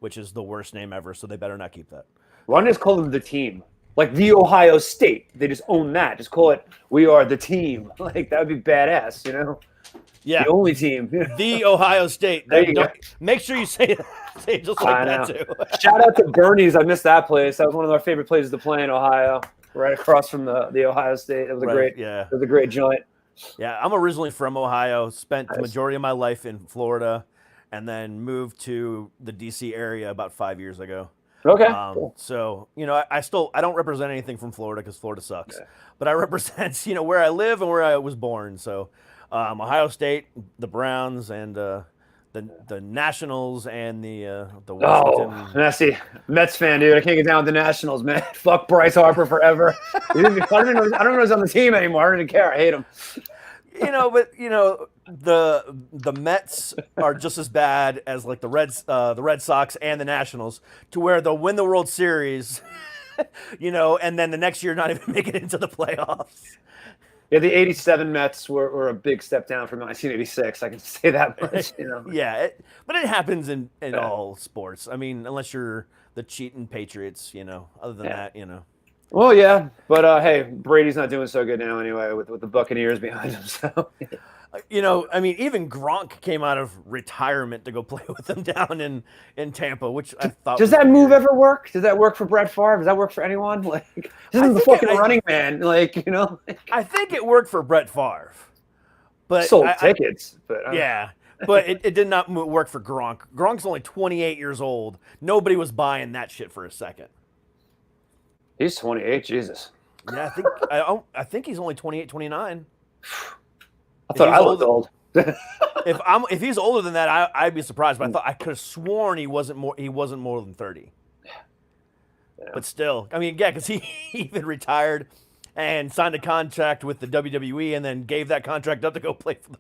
which is the worst name ever. So they better not keep that. Why don't they just call them the team? Like the Ohio State. They just own that. Just call it, we are the team. Like, that would be badass, Yeah. The only team. The Ohio State. There you go. Make sure you say it just like that, too. Shout out to Bernie's. I missed that place. That was one of our favorite places to play in Ohio, right across from the Ohio State. It was it was a great joint. Yeah, I'm originally from Ohio, spent the majority of my life in Florida, and then moved to the D.C. area about 5 years ago. Okay. Cool. So, I don't represent anything from Florida because Florida sucks. Yeah. But I represent, where I live and where I was born. So, Ohio State, the Browns, and the Nationals, and the Washington. Oh, see, Mets fan, dude. I can't get down with the Nationals, man. Fuck Bryce Harper forever. I don't even know he's on the team anymore. I don't even care. I hate him. The Mets are just as bad as like the Red Sox and the Nationals, to where they'll win the World Series, and then the next year not even make it into the playoffs. Yeah, the '87 Mets were a big step down from 1986. I can say that much. Yeah, but it happens in all sports. I mean, unless you're the cheating Patriots, Other than that, Well, yeah, but hey, Brady's not doing so good now anyway with the Buccaneers behind him. So, I mean, even Gronk came out of retirement to go play with them down in Tampa, which I thought. Does that move ever work? Does that work for Brett Favre? Does that work for anyone? Like, this is the fucking running man. Like, I think it worked for Brett Favre, but sold tickets. But but it did not work for Gronk. Gronk's only 28 years old. Nobody was buying that shit for a second. He's 28, Jesus. Yeah, I think he's only 28, 29. I thought I looked old. If he's older than that, I'd be surprised. But I could have sworn he wasn't more than 30. Yeah. But still, I mean, yeah, because he even retired and signed a contract with the WWE, and then gave that contract up to go play for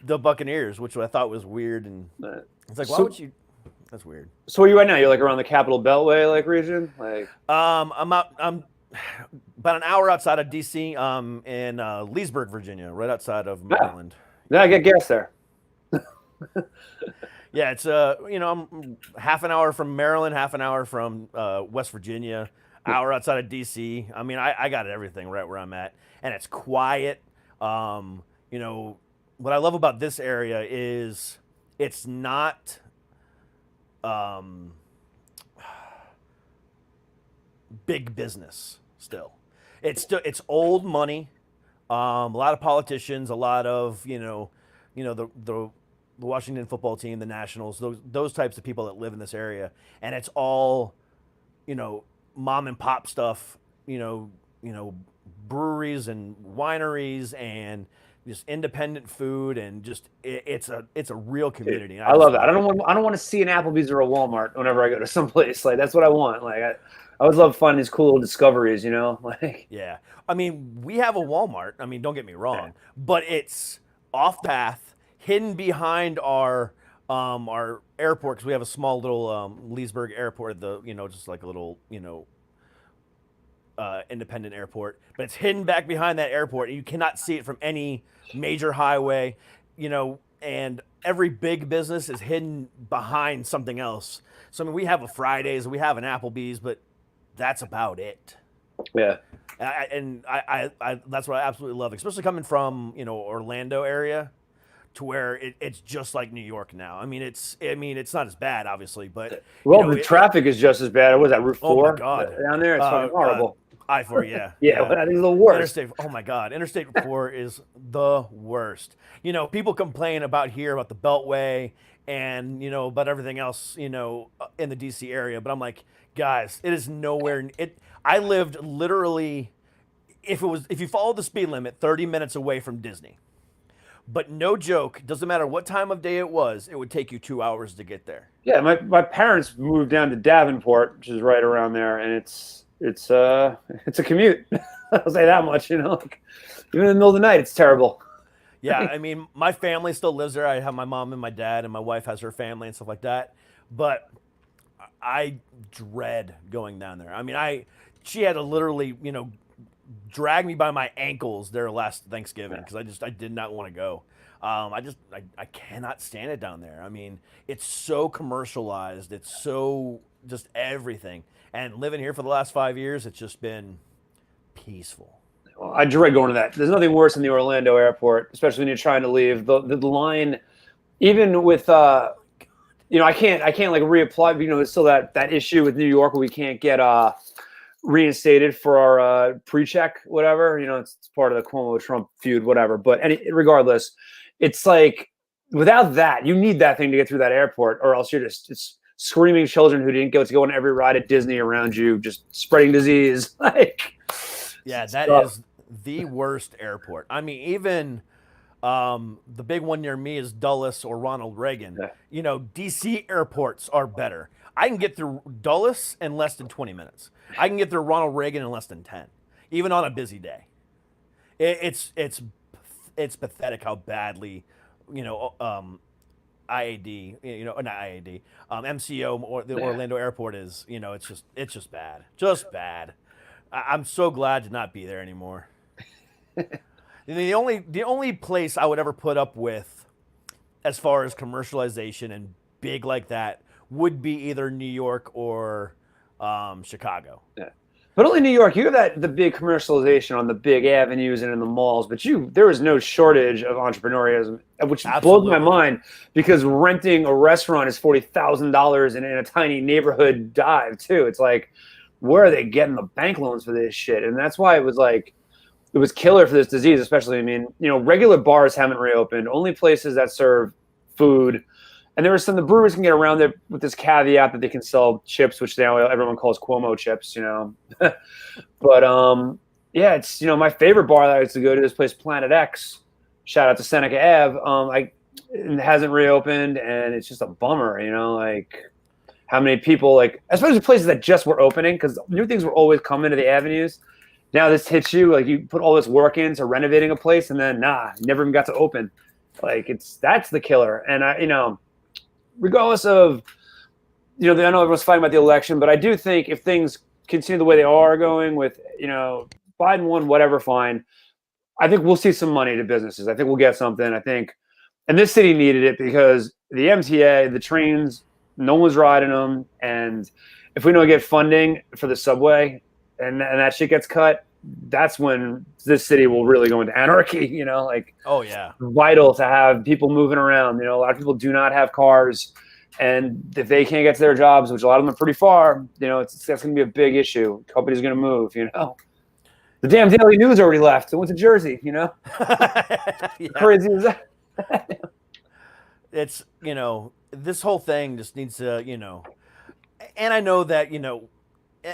the Buccaneers, which I thought was weird. And it's like, why would you? That's weird. So where are you right now? You're like around the Capital Beltway region? Like I'm about an hour outside of DC, in Leesburg, Virginia, right outside of Maryland. Yeah, I get gas there. Yeah, it's I'm half an hour from Maryland, half an hour from West Virginia, hour outside of DC. I mean, I got everything right where I'm at, and it's quiet. What I love about this area is it's not big business still. It's old money. A lot of politicians, a lot of the Washington football team, the Nationals, those types of people that live in this area, and it's all mom and pop stuff. Breweries and wineries and just independent food, and just it's a real community. I love that. I don't want to see an Applebee's or a Walmart whenever I go to someplace. Like, that's what I want. Like, I always love finding these cool little discoveries, Like, yeah. I mean, we have a Walmart. I mean, don't get me wrong, but it's off path, hidden behind our airport, because we have a small little Leesburg airport. Just like a little independent airport, but it's hidden back behind that airport. You cannot see it from any major highway, and every big business is hidden behind something else. So, I mean, we have a Fridays, we have an Applebee's, but that's about it. Yeah. I that's what I absolutely love, especially coming from, Orlando area, to where it's just like New York now. I mean, it's not as bad, obviously, but the traffic is just as bad. What was that, Route 4? Oh my God, down there, it's fucking horrible. I-4, yeah. Yeah, that is the worst. Oh my God, Interstate 4 is the worst. People complain about the Beltway and about everything else, in the DC area, but I'm like, guys, it is nowhere. I lived literally, if you follow the speed limit, 30 minutes away from Disney. But no joke, doesn't matter what time of day it was, it would take you 2 hours to get there. Yeah, my parents moved down to Davenport, which is right around there, and it's a commute. I'll say that much, Like, even in the middle of the night, it's terrible. Yeah, I mean, my family still lives there. I have my mom and my dad, and my wife has her family and stuff like that. But I dread going down there. I mean, she had to literally, drag me by my ankles there last Thanksgiving because I did not want to go. I cannot stand it down there. I mean, it's so commercialized. It's so just everything. And living here for the last 5 years, it's just been peaceful. I dread going to that. There's nothing worse than the Orlando airport, especially when you're trying to leave. The line, even with I can't like reapply. There's still that issue with New York where we can't get reinstated for our pre-check, whatever. It's part of the Cuomo-Trump feud, whatever. But regardless, it's like without that, you need that thing to get through that airport, or else you're just screaming children who didn't get to go on every ride at Disney around you, just spreading disease. Yeah, that is the worst airport. I mean, even the big one near me is Dulles or Ronald Reagan. Yeah. DC airports are better. I can get through Dulles in less than 20 minutes. I can get through Ronald Reagan in less than 10, even on a busy day. It's pathetic how badly, IAD, not IAD, MCO or the Orlando airport is. It's just bad, I'm so glad to not be there anymore. The only place I would ever put up with, as far as commercialization and big like that, would be either New York or Chicago. Yeah. But only New York. You have the big commercialization on the big avenues and in the malls, but there is no shortage of entrepreneurialism, which blows my mind, because renting a restaurant is $40,000 in a tiny neighborhood dive too. It's like, where are they getting the bank loans for this shit? And that's why it was killer for this disease, especially. I mean, regular bars haven't reopened. Only places that serve food. And there was the breweries can get around it with this caveat that they can sell chips, which now everyone calls Cuomo chips, But yeah, it's my favorite bar that I used to go to, this place Planet X. Shout out to Seneca Ave. It hasn't reopened, and it's just a bummer, how many people, especially places that just were opening, because new things were always coming to the avenues. Now this hits you, you put all this work into renovating a place, and then never even got to open. That's the killer. And regardless of, I know everyone's fighting about the election, but I do think if things continue the way they are going with, Biden won, whatever, fine. I think we'll see some money to businesses. I think we'll get something. I think, and this city needed it because the MTA, the trains, no one's riding them. And if we don't get funding for the subway and that shit gets cut, that's when this city will really go into anarchy, oh yeah, vital to have people moving around. A lot of people do not have cars, and if they can't get to their jobs, which a lot of them are pretty far, that's going to be a big issue. Companies going to move, The damn Daily News already left. It went to Jersey, Yeah. Crazy is that? It's, this whole thing just needs to, and I know that,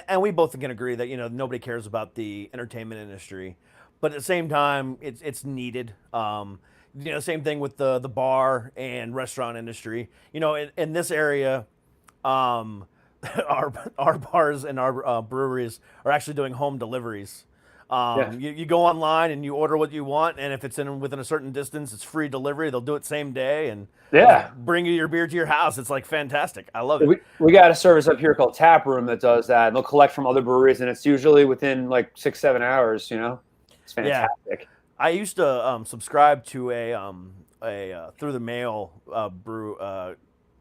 and we both can agree that, nobody cares about the entertainment industry, but at the same time, it's needed. Same thing with the bar and restaurant industry. In this area, our bars and our breweries are actually doing home deliveries. You go online and you order what you want, and if it's within a certain distance, it's free delivery. They'll do it same day and bring you your beer to your house. It's fantastic. I love it. We got a service up here called Tap Room that does that. And they'll collect from other breweries, and it's usually within 6-7 hours. It's fantastic. Yeah. I used to subscribe to a through the mail brew. I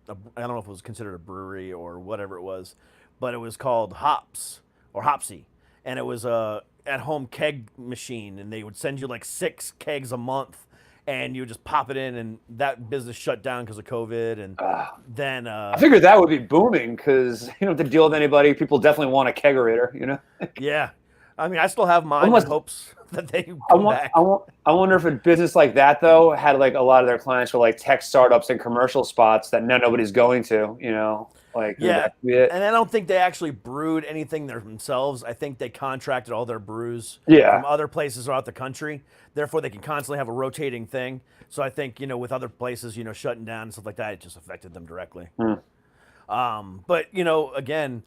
don't know if it was considered a brewery or whatever it was, but it was called Hops or Hopsy, and it was a at-home keg machine, and they would send you 6 kegs a month, and you would just pop it in, and that business shut down because of COVID. And then I figured that would be booming because you don't have to deal with anybody. People definitely want a kegerator, Yeah, I mean, I still have mine in hopes that they come back. I wonder if a business like that though had a lot of their clients were tech startups and commercial spots that nobody's going to, Yeah, and I don't think they actually brewed anything themselves. I think they contracted all their brews from other places throughout the country. Therefore, they can constantly have a rotating thing. So I think, with other places, shutting down and stuff like that, it just affected them directly. But, again,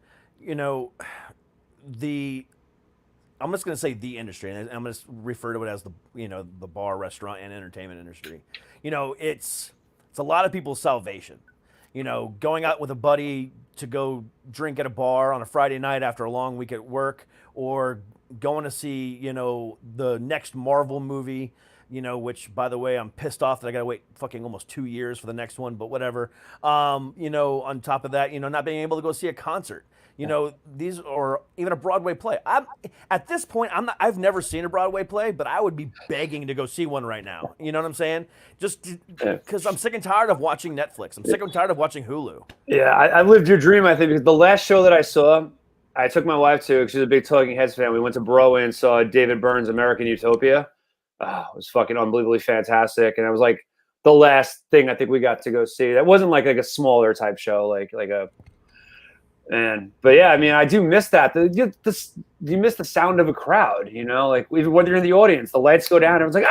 I'm just going to say the industry, and I'm going to refer to it as the the bar, restaurant, and entertainment industry. It's a lot of people's salvation. Going out with a buddy to go drink at a bar on a Friday night after a long week at work, or going to see the next Marvel movie. Which, by the way, I'm pissed off that I got to wait fucking almost 2 years for the next one, but whatever. On top of that, not being able to go see a concert. These or even a Broadway play. At this point, I've never seen a Broadway play, but I would be begging to go see one right now. You know what I'm saying? Just because I'm sick and tired of watching Netflix. I'm sick and tired of watching Hulu. Yeah, I lived your dream, I think, because the last show that I saw, I took my wife to, because she's a big Talking Heads fan. We went to Broadway and saw David Byrne's American Utopia. Oh, it was fucking unbelievably fantastic. And it was like the last thing I think we got to go see. That wasn't like a smaller type show, but yeah, I mean, I do miss that. You miss the sound of a crowd, like even when you're in the audience, the lights go down, everyone's like,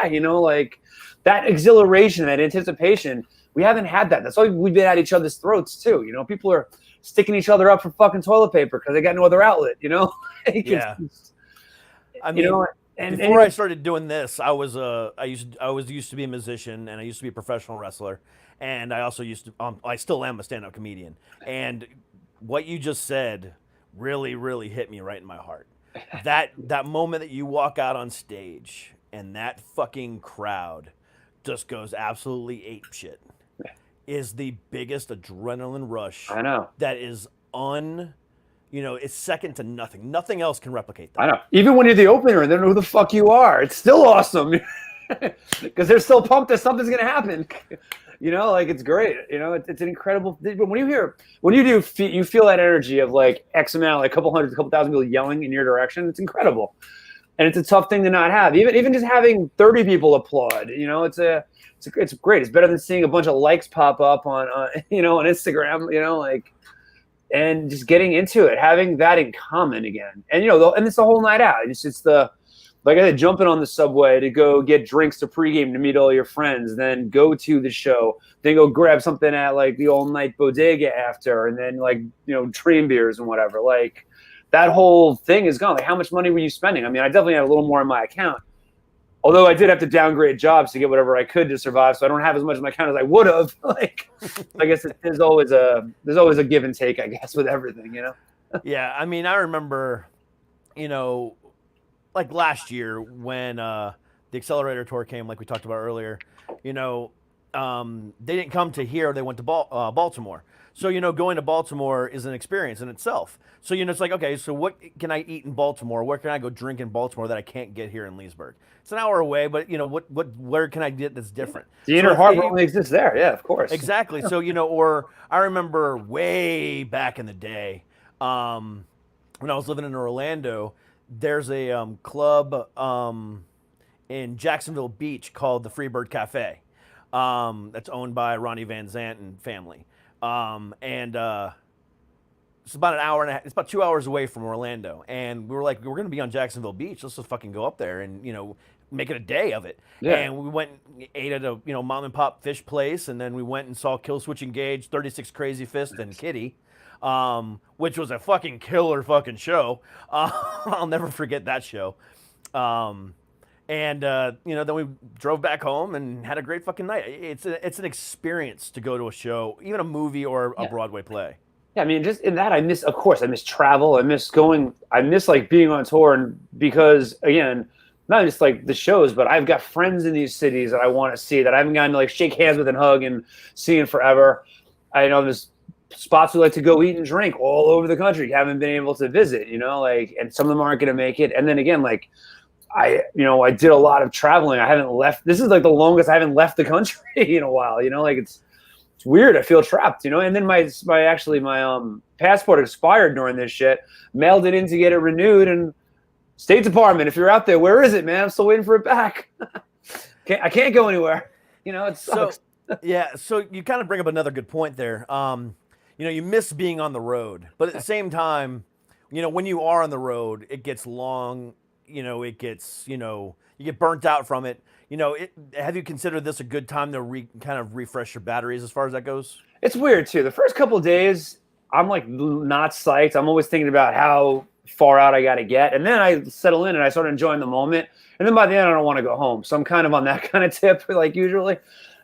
like that exhilaration, that anticipation. We haven't had that. That's why we've been at each other's throats troats too. People are sticking each other up for fucking toilet paper because they got no other outlet, Yeah. I mean, before I started doing this, I was used to be a musician, and I used to be a professional wrestler, and I also I still am a stand-up comedian. And what you just said really, really hit me right in my heart. That moment that you walk out on stage and that fucking crowd just goes absolutely apeshit is the biggest adrenaline rush. I know. That is it's second to nothing. Nothing else can replicate that. I know. Even when you're the opener and they don't know who the fuck you are, it's still awesome because they're still pumped that something's going to happen. It's great. It's an incredible. But you feel that energy of like X amount, like a couple thousand people yelling in your direction. It's incredible, and it's a tough thing to not have. Even just having 30 people applaud. It's great. It's better than seeing a bunch of likes pop up on on Instagram. And just getting into it, having that in common again, and and it's the whole night out. It's like I said, jumping on the subway to go get drinks to pregame to meet all your friends, then go to the show, then go grab something at like the all night bodega after, and then train beers and whatever. Like that whole thing is gone. Like how much money were you spending? I mean, I definitely had a little more in my account. Although I did have to downgrade jobs to get whatever I could to survive, so I don't have as much in my account as I would have. I guess there's always a give and take, I guess, with everything, Yeah, I mean, I remember, like last year when the Accelerator tour came, like we talked about earlier. They didn't come to here; they went to Baltimore. So, going to Baltimore is an experience in itself. So, it's like, okay, so what can I eat in Baltimore? Where can I go drink in Baltimore that I can't get here in Leesburg? It's an hour away, but, where can I get that's different? The Inner Harbor only exists there. Yeah, of course. Exactly. So, or I remember way back in the day when I was living in Orlando, there's a club in Jacksonville Beach called the Freebird Cafe that's owned by Ronnie Van Zant and family. It's about an hour and a half. It's about 2 hours away from Orlando, and we were like, we're going to be on Jacksonville Beach. Let's just fucking go up there and make it a day of it. Yeah. And we went and ate at a mom and pop fish place, and then we went and saw Killswitch Engage, 36 Crazy Fist, and Kitty, which was a fucking killer fucking show. I'll never forget that show. Then we drove back home and had a great fucking night. It's an experience to go to a show, even a movie or a Broadway play. Yeah, I mean, just in that, I miss travel. I miss like being on tour, and because again, not just like the shows, but I've got friends in these cities that I want to see that I haven't gotten to like shake hands with and hug and see in forever. I know there's spots we like to go eat and drink all over the country. Haven't been able to visit, and some of them aren't going to make it. And then again, like I did a lot of traveling. I haven't left. This is like the longest I haven't left the country in a while. It's weird. I feel trapped, And then my passport expired during this shit. Mailed it in to get it renewed, and State Department, if you're out there, where is it, man? I'm still waiting for it back. I can't go anywhere. It sucks. So you kind of bring up another good point there. You miss being on the road, but at the same time, when you are on the road, it gets long. It gets, you get burnt out from it. Have you considered this a good time to kind of refresh your batteries as far as that goes? It's weird too. The first couple of days, I'm like not psyched. I'm always thinking about how far out I got to get. And then I settle in and I start enjoying the moment. And then by the end, I don't want to go home. So I'm kind of on that kind of tip, like usually.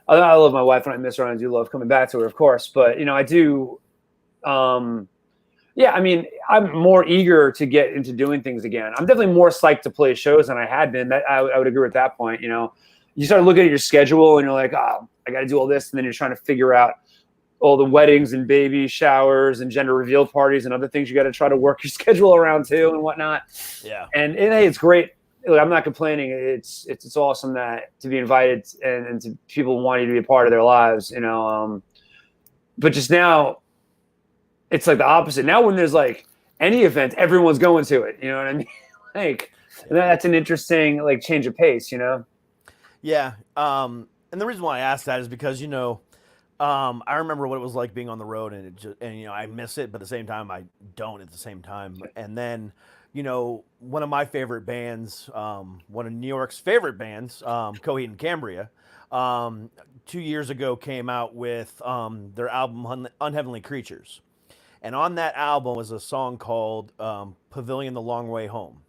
I love my wife and I miss her, and I do love coming back to her, of course. But, I do. Yeah, I mean, I'm more eager to get into doing things again. I'm definitely more psyched to play shows than I had been. That I would agree with that point. You start looking at your schedule and you're like, oh, I got to do all this. And then you're trying to figure out all the weddings and baby showers and gender reveal parties and other things you got to try to work your schedule around too and whatnot. Yeah. And hey, it's great. I'm not complaining. It's awesome to be invited and to people wanting to be a part of their lives, but just now it's like the opposite. Now when there's like any event, everyone's going to it. You know what I mean? Like that's an interesting like change of pace, Yeah. And the reason why I asked that is because, I remember what it was like being on the road, and I miss it, but at the same time, I don't at the same time. And then, one of my favorite bands, one of New York's favorite bands, Coheed and Cambria, 2 years ago came out with their album Unheavenly Creatures. And on that album was a song called Pavilion the Long Way Home.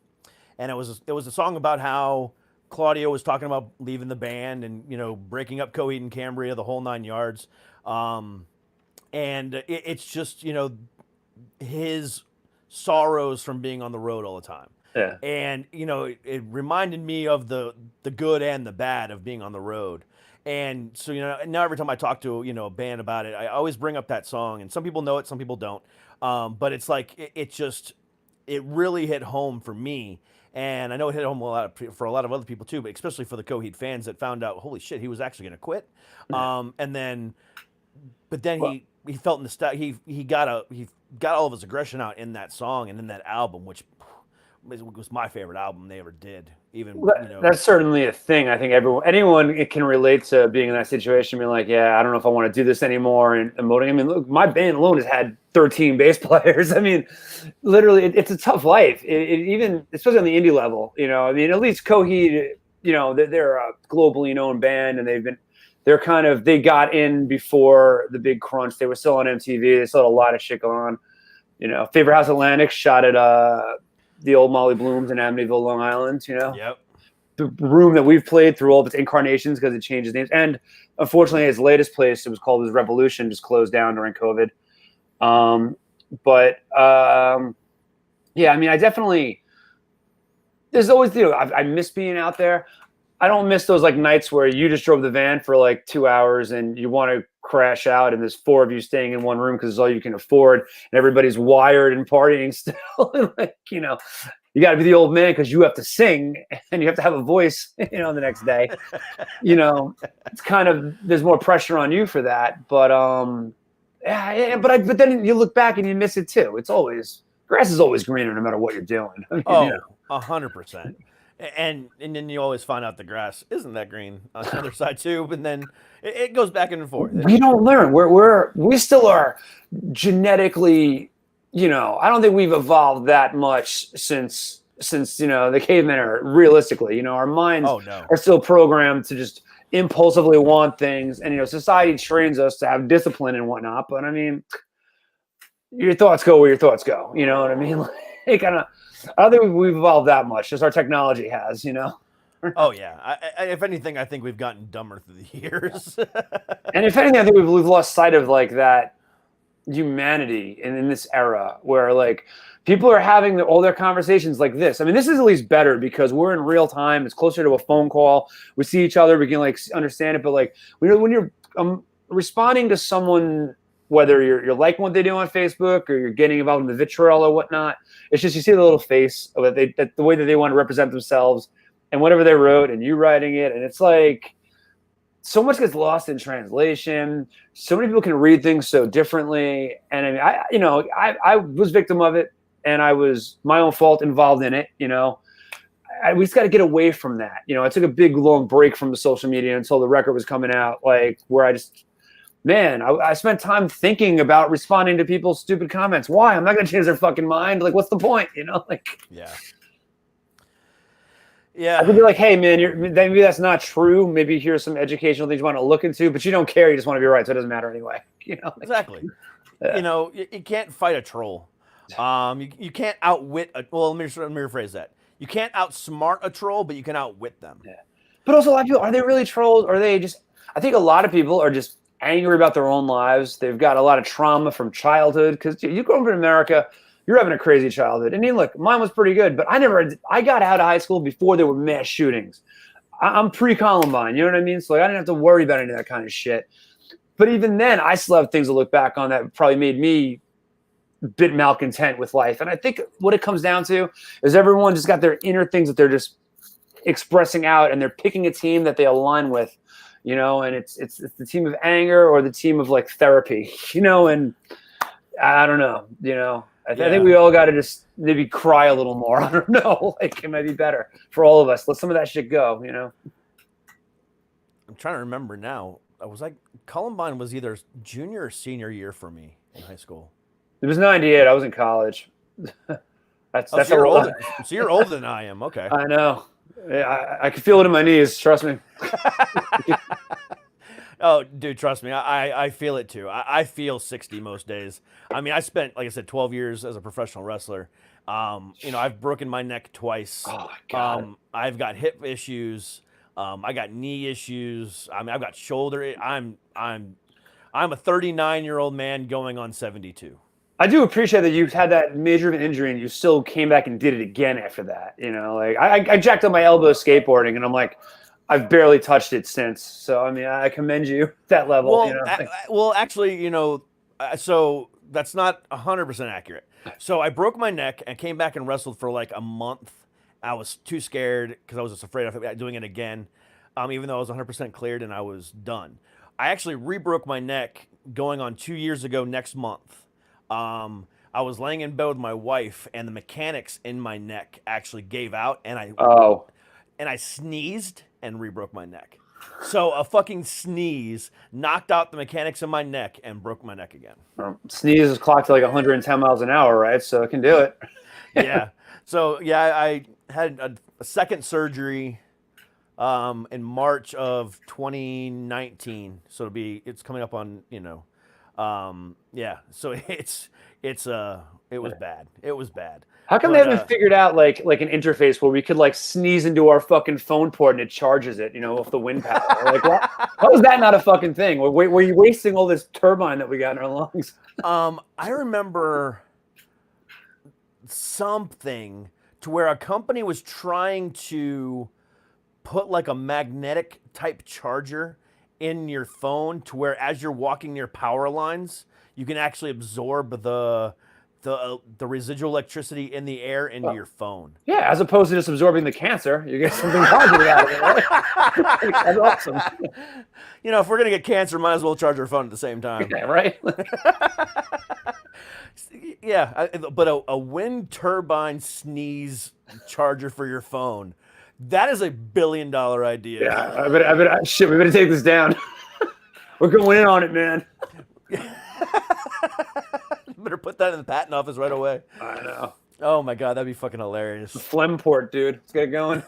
And it was a song about how Claudio was talking about leaving the band and, breaking up Coheed and Cambria, the whole 9 yards. And it's just, his sorrows from being on the road all the time. Yeah. And, it reminded me of the good and the bad of being on the road. And so, now every time I talk to, a band about it, I always bring up that song, and some people know it, some people don't. But it's like, it really hit home for me. And I know it hit home for a lot of other people too, but especially for the Coheed fans that found out, holy shit, he was actually going to quit. But then he felt he got all of his aggression out in that song and in that album, which was my favorite album they ever did. That's certainly a thing. I think anyone can relate to being in that situation, being like, yeah, I don't know if I want to do this anymore, and emoting. I mean, look, my band alone has had 13 bass players. I mean, literally, it's a tough life. Even especially on the indie level, I mean, at least Coheed, they're a globally known band, and they got in before the big crunch. They were still on MTV. They still had a lot of shit going on. Favorite House Atlantic shot at the old Molly Blooms in Amityville, Long Island, Yep. The room that we've played through all of its incarnations because it changes names. And unfortunately, his latest place, it was called his Revolution, just closed down during COVID. Yeah, I mean, I definitely, there's always, I miss being out there. I don't miss those like nights where you just drove the van for like 2 hours and you want to crash out and there's 4 of you staying in one room because it's all you can afford and everybody's wired and partying still. Like, you got to be the old man because you have to sing and you have to have a voice, the next day. It's kind of, there's more pressure on you for that. But but then you look back and you miss it too. It's always, grass is always greener no matter what you're doing. 100%. And then you always find out the grass isn't that green on the other side too, but then it goes back and forth. We don't learn. We still are genetically, I don't think we've evolved that much since the cavemen are realistically, our minds are still programmed to just impulsively want things, and society trains us to have discipline and whatnot. But I mean, your thoughts go where your thoughts go. You know what I mean? Like, I don't think we've evolved that much. Just our technology has, Oh yeah. If anything, I think we've gotten dumber through the years. And if anything, I think we've lost sight of like that humanity in this era where like people are having all their conversations like this. I mean, this is at least better because we're in real time. It's closer to a phone call. We see each other. We can like understand it. But like when you're responding to someone, whether you're liking what they do on Facebook or you're getting involved in the vitriol or whatnot, it's just you see the little face of it, the way that they want to represent themselves and whatever they wrote and you writing it. And it's like so much gets lost in translation. So many people can read things so differently. And I mean, I was victim of it and I was my own fault involved in it. We just got to get away from that. I took a big long break from the social media until the record was coming out, like where I spent time thinking about responding to people's stupid comments. Why? I'm not going to change their fucking mind. Like, what's the point? Yeah. I could be like, hey, man, maybe that's not true. Maybe here's some educational things you want to look into, but you don't care. You just want to be right, so it doesn't matter anyway. Exactly. You can't fight a troll. You can't outwit. Well, let me rephrase that. You can't outsmart a troll, but you can outwit them. Yeah. But also, a lot of people, are they really trolls? Or are they just? I think a lot of people are just angry about their own lives. They've got a lot of trauma from childhood because you grow up in America. You're having a crazy childhood. And look, mine was pretty good, but I got out of high school before there were mass shootings. I'm pre-Columbine, you know what I mean? So like, I didn't have to worry about any of that kind of shit. But even then, I still have things to look back on that probably made me a bit malcontent with life. And I think what it comes down to is everyone just got their inner things that they're just expressing out, and they're picking a team that they align with, and it's the team of anger or the team of like therapy, and I don't know, I think we all got to just maybe cry a little more. I don't know. Like, it might be better for all of us. Let some of that shit go, I'm trying to remember now. I was like, Columbine was either junior or senior year for me in high school. It was 98. I was in college. That's so you're older. So you're older than I am. Okay. I know. I can feel it in my knees. Trust me. Oh, dude, trust me. I feel it too. I feel 60 most days. I mean, I spent, like I said, 12 years as a professional wrestler. I've broken my neck twice. Oh, God. I've got hip issues. I got knee issues. I mean, I've got shoulder. I'm a 39-year-old man going on 72. I do appreciate that you've had that major of an injury and you still came back and did it again after that. Like I jacked up my elbow skateboarding, and I'm like, I've barely touched it since. So, I mean, I commend you that level. Well, actually, so that's not 100% accurate. So I broke my neck and came back and wrestled for like a month. I was too scared because I was just afraid of doing it again, even though I was 100% cleared and I was done. I actually re-broke my neck going on 2 years ago next month. I was laying in bed with my wife, and the mechanics in my neck actually gave out, and I sneezed and re-broke my neck. So a fucking sneeze knocked out the mechanics in my neck and broke my neck again. Sneeze is clocked to like 110 miles an hour, right? So it can do it. Yeah. So yeah, I had a second surgery in March of 2019. So it's coming up on, yeah. So it was bad. It was bad. How come they haven't figured out like an interface where we could like sneeze into our fucking phone port and it charges it, off the wind power? Like, how is that not a fucking thing? Were you wasting all this turbine that we got in our lungs? I remember something to where a company was trying to put like a magnetic type charger in your phone to where as you're walking near power lines, you can actually absorb the residual electricity in the air into your phone. Yeah, as opposed to just absorbing the cancer, you get something positive out of it. Right? That's awesome. If we're gonna get cancer, might as well charge our phone at the same time. Yeah, right. Yeah, but a wind turbine sneeze charger for your phone. That is a $1 billion idea. Yeah, I bet, shit, we better take this down. We're going in on it, man. Better put that in the patent office right away. I know. Oh my God, that'd be fucking hilarious. The phlegm port, dude. Let's get it going.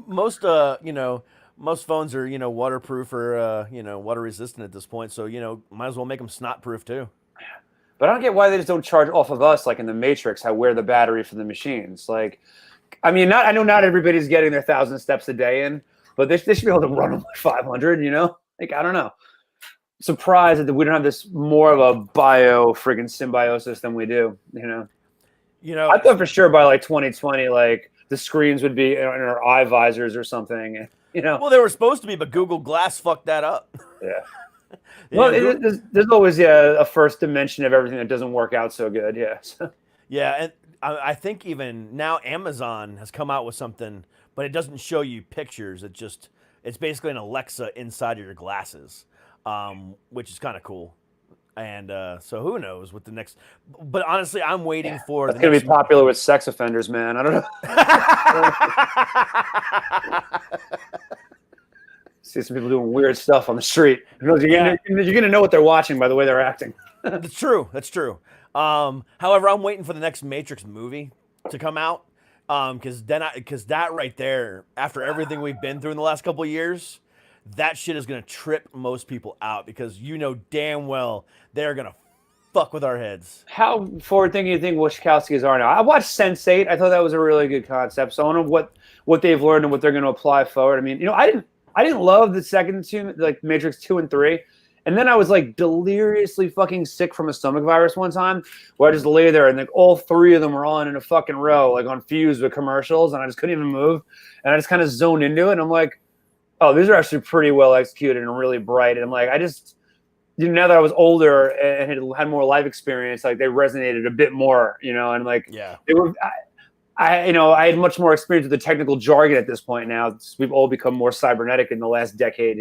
Most most phones are, waterproof or, water resistant at this point. So, might as well make them snot proof too. But I don't get why they just don't charge off of us, like in the Matrix, how we're the battery for the machines. Like, I mean, I know not everybody's getting their 1,000 steps a day in, but they should be able to run them like 500, Like, I don't know. Surprised that we don't have this more of a friggin' symbiosis than we do, I thought for sure by like 2020, like the screens would be in our eye visors or something, Well, they were supposed to be, but Google Glass fucked that up. Yeah. Well, there's always a first dimension of everything that doesn't work out so good. Yeah. Yeah, and I think even now Amazon has come out with something, but it doesn't show you pictures. It's basically an Alexa inside of your glasses, which is kind of cool. And so who knows what the next? But honestly, I'm waiting for. It's gonna be popular with sex offenders, man. I don't know. See some people doing weird stuff on the street. You're gonna know what they're watching by the way they're acting. That's true. That's true. However, I'm waiting for the next Matrix movie to come out. Because that right there, after everything we've been through in the last couple of years, that shit is gonna trip most people out because damn well they're gonna fuck with our heads. How forward thinking do you think Wachowskis are now? I watched Sense8. I thought that was a really good concept. So I don't know what they've learned and what they're going to apply forward. I mean, I didn't love the second two, like Matrix 2 and 3. And then I was like deliriously fucking sick from a stomach virus one time where I just lay there and like all three of them were on in a fucking row, like on Fuse with commercials, and I just couldn't even move. And I just kind of zoned into it. And I'm like, oh, these are actually pretty well executed and really bright. And I'm like, now that I was older and had more life experience, like they resonated a bit more, and like, Yeah. they were, I had much more experience with the technical jargon at this point now. We've all become more cybernetic in the last decade,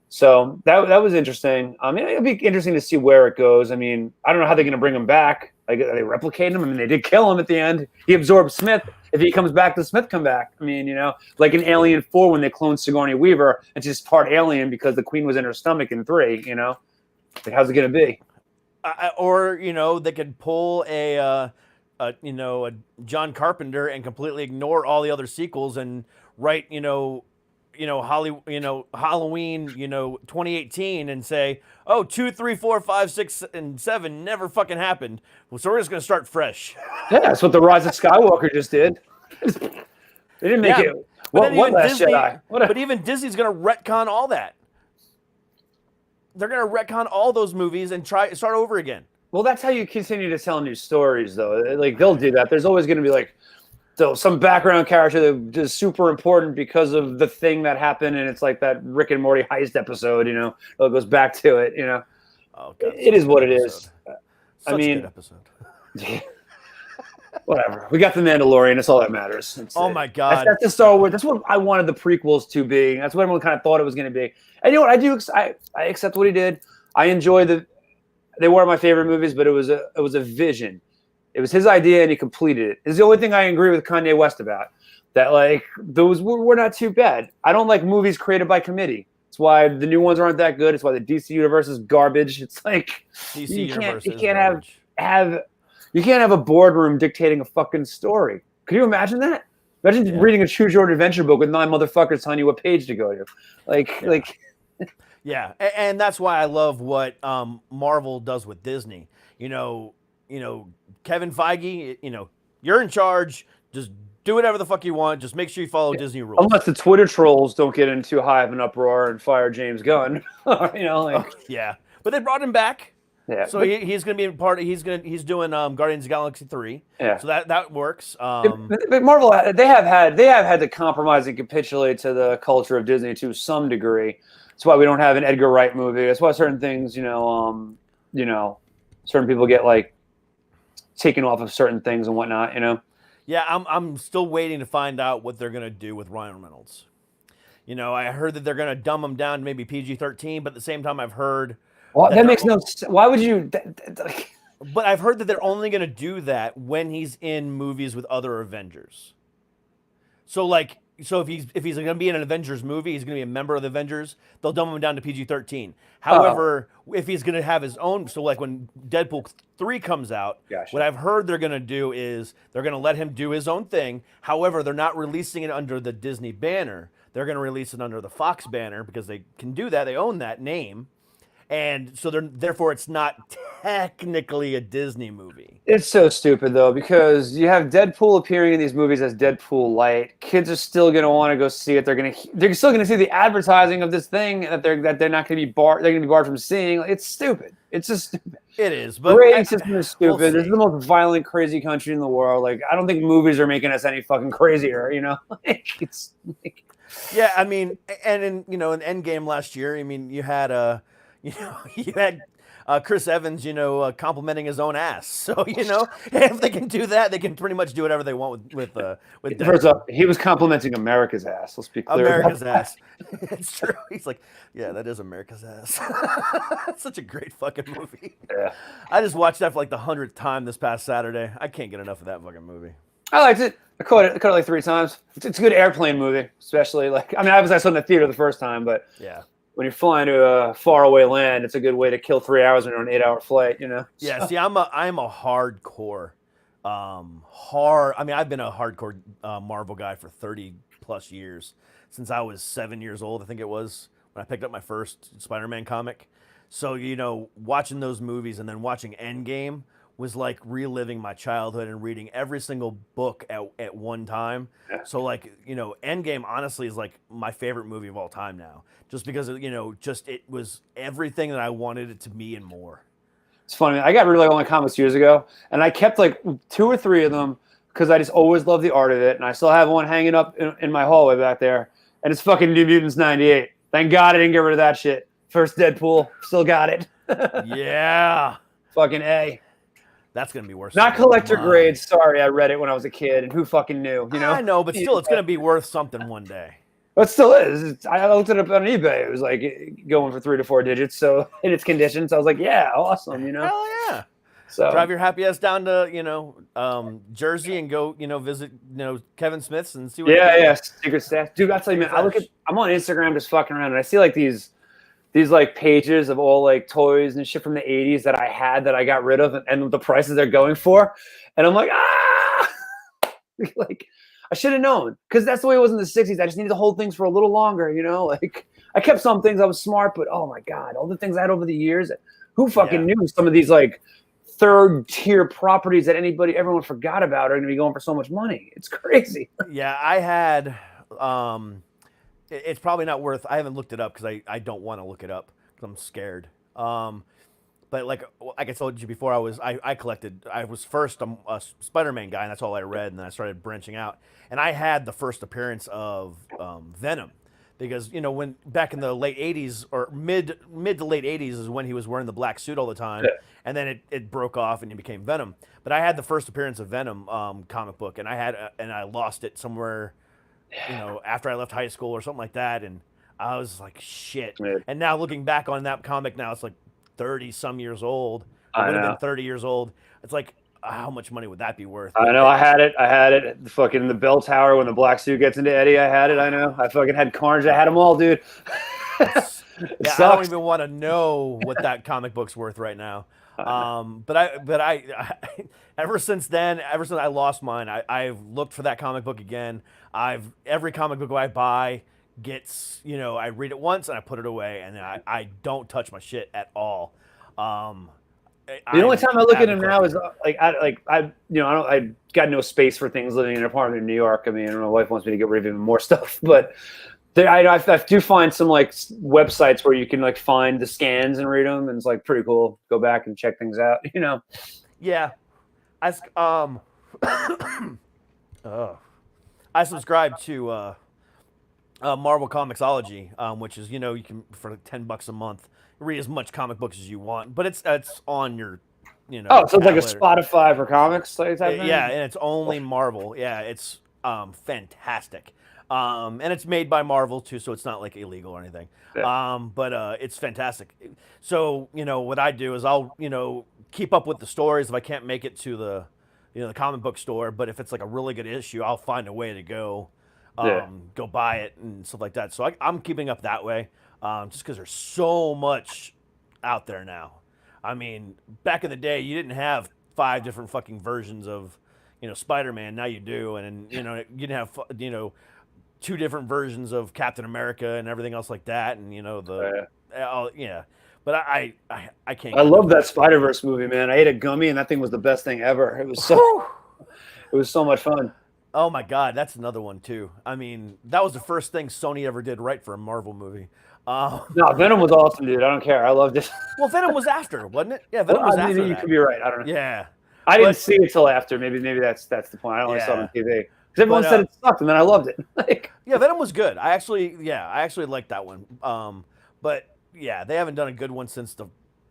So that was interesting. I mean, it'll be interesting to see where it goes. I mean, I don't know how they're going to bring him back. Like, are they replicating him? I mean, they did kill him at the end. He absorbed Smith. If he comes back, does Smith come back? I mean, like in Alien 4 when they cloned Sigourney Weaver and she's part alien because the queen was in her stomach in 3, Like, how's it going to be? Or they could pull a John Carpenter and completely ignore all the other sequels and write Halloween 2018 and say, oh, 2, 3, 4, 5, 6, and 7 never fucking happened. Well, so we're just gonna start fresh. Yeah, that's what the Rise of Skywalker just did. They didn't make it. What Last Jedi? But even Disney's gonna retcon all that. They're gonna retcon all those movies and start over again. Well, that's how you continue to tell new stories, though. Like, they'll do that. There's always going to be like some background character that is super important because of the thing that happened, and it's like that Rick and Morty heist episode. It goes back to it. Oh, God, it is what it is. Such a good episode. Whatever. We got the Mandalorian. That's all that matters. My God, that's the Star Wars. That's what I wanted the prequels to be. That's what everyone kind of thought it was going to be. And you know what? I accept what he did. I enjoy They were my favorite movies, but it was a vision. It was his idea, and he completed it. It's the only thing I agree with Kanye West about. That, like, those were not too bad. I don't like movies created by committee. It's why the new ones aren't that good. It's why the DC universe is garbage. It's like you can't have a boardroom dictating a fucking story. Could you imagine that? Imagine reading a Choose Your Own Adventure book with 9 motherfuckers telling you what page to go to. Yeah, and that's why I love what Marvel does with Disney. Kevin Feige, you're in charge. Just do whatever the fuck you want. Just make sure you follow Disney rules. Unless the Twitter trolls don't get into too high of an uproar and fire James Gunn. Yeah, but they brought him back. Yeah. So he's going to be part of. He's doing Guardians of the Galaxy 3. Yeah. So that works. But Marvel, they have had to compromise and capitulate to the culture of Disney to some degree. That's why we don't have an Edgar Wright movie. That's why certain things, certain people get like taken off of certain things and whatnot. Yeah, I'm still waiting to find out what they're gonna do with Ryan Reynolds. I heard that they're gonna dumb him down to maybe PG-13, but at the same time, I've heard. Well, that makes no sense. Why would you? But I've heard that they're only gonna do that when he's in movies with other Avengers. So if he's going to be in an Avengers movie, he's going to be a member of the Avengers, they'll dumb him down to PG-13. However, if he's going to have his own, so like when Deadpool 3 comes out, what I've heard they're going to do is they're going to let him do his own thing. However, they're not releasing it under the Disney banner. They're going to release it under the Fox banner because they can do that. They own that name. And so therefore it's not technically a Disney movie. It's so stupid though, because you have Deadpool appearing in these movies as Deadpool Light. Kids are still going to want to go see it. They're still going to see the advertising of this thing that they're not going to be barred. They're going to be barred from seeing. It's stupid. It's just stupid. It is, but rating system is stupid. We'll, this is the most violent, crazy country in the world. Like, I don't think movies are making us any fucking crazier. It's like... Yeah, I mean, and in Endgame last year, I mean, you had Chris Evans, complimenting his own ass. So, if they can do that, they can pretty much do whatever they want with First up, he was complimenting America's ass. Let's be clear. America's ass. It's true. He's like, yeah, that is America's ass. It's such a great fucking movie. Yeah. I just watched that for like the 100th time this past Saturday. I can't get enough of that fucking movie. I liked it. I caught it like 3 times. It's a good airplane movie, especially obviously I saw it in the theater the first time, but yeah. When you're flying to a faraway land, it's a good way to kill 3 hours when you're on an 8-hour flight, Yeah, so. See, I'm a hardcore, I've been a hardcore Marvel guy for 30 plus years, since I was 7 years old, I think it was, when I picked up my first Spider-Man comic. So, watching those movies and then watching Endgame was like reliving my childhood and reading every single book at one time. Yeah. So, like, Endgame honestly is like my favorite movie of all time now, just because, just it was everything that I wanted it to be and more. It's funny. I got rid of like all my comics years ago, and I kept like 2 or 3 of them because I just always loved the art of it. And I still have one hanging up in my hallway back there, and it's fucking New Mutants '98. Thank God I didn't get rid of that shit. First Deadpool, still got it. Yeah. Fucking A. That's going to be worth Not collector grades. Sorry, I read it when I was a kid, and who fucking knew, I know, but still, it's going to be worth something one day. But still is. I looked it up on eBay. It was like going for 3 to 4 digits. So in its condition, so I was like, yeah, awesome, Hell yeah. So drive your happy ass down to, Jersey and go, visit, Kevin Smith's and see what. Yeah, Secret Stash. Dude, that's like, man, I'm on Instagram just fucking around, and I see like these like pages of all like toys and shit from the 80s that I had that I got rid of and the prices they're going for. And I'm like, like I should have known, because that's the way it was in the 60s. I just needed to hold things for a little longer, like I kept some things. I was smart, but oh my God, all the things I had over the years, who fucking knew some of these like 3rd tier properties that everyone forgot about are going to be going for so much money. It's crazy. Yeah. I had, it's probably not worth. I haven't looked it up because I don't want to look it up because I'm scared. But like I told you before, I was first a Spider-Man guy, and that's all I read, and then I started branching out. And I had the first appearance of Venom, because when back in the late '80s or mid to late '80s is when he was wearing the black suit all the time, and then it broke off and he became Venom. But I had the first appearance of Venom comic book, and I lost it somewhere. After I left high school or something like that, and I was like, shit. Yeah. And now looking back on that comic now, it's like 30 some years old. It would have been 30 years old. It's like, how much money would that be worth? I know. I had it. Fucking the bell tower when the black suit gets into Eddie. I had it. I know. I fucking had Carnage. I had them all, dude. I don't even want to know what that comic book's worth right now. But I ever since I lost mine, I've looked for that comic book again. Every comic book I buy gets, I read it once and I put it away, and I don't touch my shit at all. The only time I look at him now is I got no space for things living in an apartment in New York. I mean, my wife wants me to get rid of even more stuff, but I do find some like websites where you can like find the scans and read them, and it's like pretty cool. Go back and check things out, Yeah, I subscribe to Marvel Comixology, which is you can for $10 a month read as much comic books as you want, but it's on your so it's like a Spotify for comics type thing? Yeah, and it's only Marvel. Yeah, it's fantastic. And it's made by Marvel too, so it's not like illegal or anything. Yeah. But it's fantastic. So what I do is I'll keep up with the stories if I can't make it to the the comic book store. But if it's like a really good issue, I'll find a way to go buy it and stuff like that. So I'm keeping up that way, just because there's so much out there now. I mean, back in the day, you didn't have 5 different fucking versions of Spider-Man. Now you do, and you didn't have 2 different versions of Captain America and everything else like that, and But I can't. I love that Spider-Verse movie, man. I ate a gummy, and that thing was the best thing ever. It was so much fun. Oh my God, that's another one too. I mean, that was the first thing Sony ever did right for a Marvel movie. No, Venom was awesome, dude. I don't care. I loved it. Well, Venom was after, wasn't it? Yeah, Venom was after. You that. could be right. I don't know. Yeah, I didn't see it till after. Maybe that's the point. I only saw it on TV. Because everyone said it sucked, and then I loved it. Yeah, Venom was good. I actually liked that one. But yeah, they haven't done a good one since the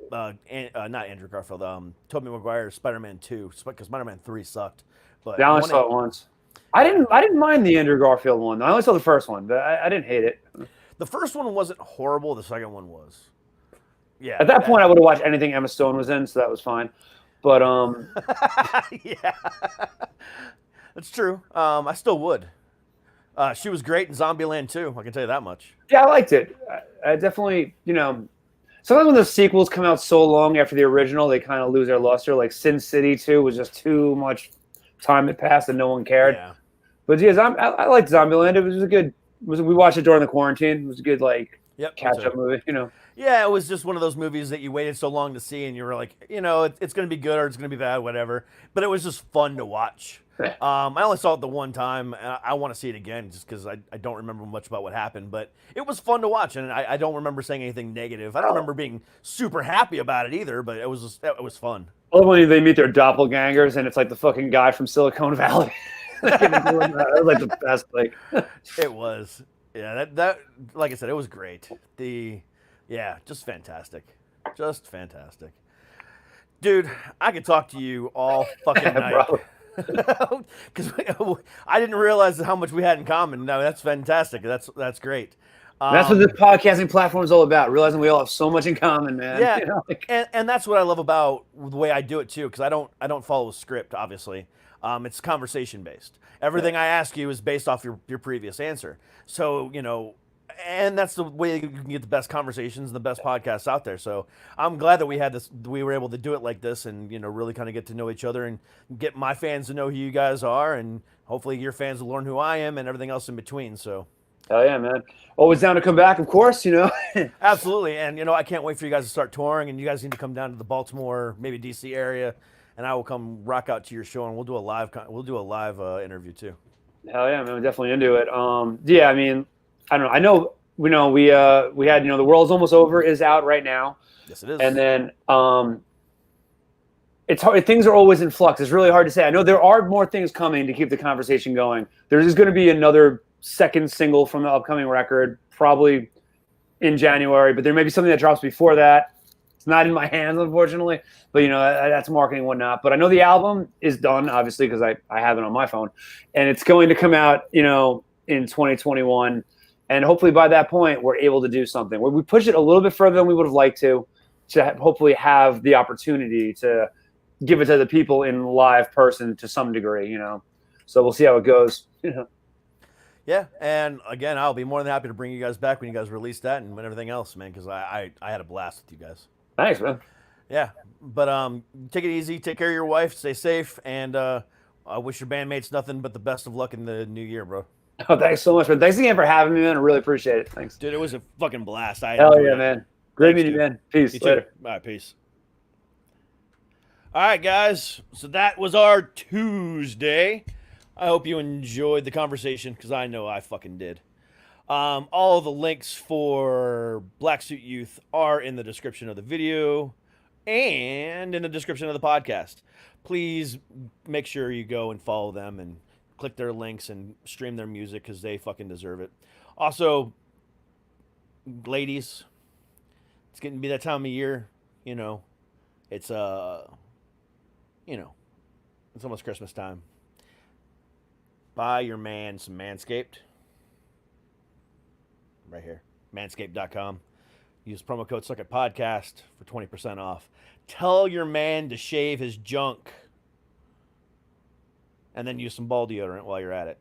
not Andrew Garfield. Tobey Maguire's Spider-Man 2, because Spider-Man 3 sucked. But I only saw it once. I didn't mind the Andrew Garfield one. I only saw the first one, but I didn't hate it. The first one wasn't horrible. The second one was. Yeah. At that point, I would have watched anything Emma Stone was in, so that was fine. But yeah, that's true. I still would. She was great in Zombieland too. I can tell you that much. Yeah, I liked it. I definitely, sometimes when the sequels come out so long after the original, they kind of lose their luster. Like Sin City 2 was just too much time that passed and no one cared. Yeah. But yeah, I liked Zombieland. It was a good. We watched it during the quarantine. It was a good Yep. catch up movie. Yeah, it was just one of those movies that you waited so long to see, and you were like, it's going to be good or it's going to be bad, whatever. But it was just fun to watch. Yeah. I only saw it the one time, and I want to see it again just because I don't remember much about what happened. But it was fun to watch, and I don't remember saying anything negative. I don't remember being super happy about it either, but it was fun. I love when they meet their doppelgangers, and it's like the fucking guy from Silicon Valley. That was like the best. Like, It was. Yeah, that like I said, it was great. Just fantastic. Just fantastic. Dude, I could talk to you all fucking night. Because I didn't realize how much we had in common. No, that's fantastic. That's great. That's what this podcasting platform is all about. Realizing we all have so much in common, man. Yeah, and that's what I love about the way I do it too. Because I don't follow a script, obviously. It's conversation based. Everything I ask you is based off your previous answer. So and that's the way you can get the best conversations and the best podcasts out there. So I'm glad that we were able to do it like this, and really kind of get to know each other and get my fans to know who you guys are, and hopefully your fans will learn who I am and everything else in between. So. Hell yeah, man. Always down to come back, of course, Absolutely. And, I can't wait for you guys to start touring, and you guys need to come down to the Baltimore, maybe DC area, and I will come rock out to your show, and we'll do a live interview too. Hell yeah, man. We're definitely into it. Yeah, I mean, I don't know. I know, we had, The World's Almost Over is out right now. Yes, it is. And then it's hard. Things are always in flux. It's really hard to say. I know there are more things coming to keep the conversation going. There's going to be another second single from the upcoming record, probably in January, but there may be something that drops before that. It's not in my hands, unfortunately, but that's marketing and whatnot. But I know the album is done, obviously, because I have it on my phone, and it's going to come out, in 2021. And hopefully by that point, we're able to do something where we push it a little bit further than we would have liked to hopefully have the opportunity to give it to the people in live person to some degree, So we'll see how it goes. Yeah, and again, I'll be more than happy to bring you guys back when you guys release that and everything else, man, because I had a blast with you guys. Thanks, man. Yeah, but take it easy, take care of your wife, stay safe, and I wish your bandmates nothing but the best of luck in the new year, bro. Oh, thanks so much, man. Thanks again for having me, man. I really appreciate it. Thanks. Dude, it was a fucking blast. Hell yeah, man. Great meeting you, man. Peace. Later. All right, peace. All right, guys. So that was our Tuesday. I hope you enjoyed the conversation, because I know I fucking did. All of the links for Black Suit Youth are in the description of the video and in the description of the podcast. Please make sure you go and follow them and click their links and stream their music, because they fucking deserve it. Also, ladies, it's getting to be that time of year. It's it's almost Christmas time. Buy your man some Manscaped. Right here. Manscaped.com. Use promo code SuckItPodcast for 20% off. Tell your man to shave his junk. And then use some ball deodorant while you're at it.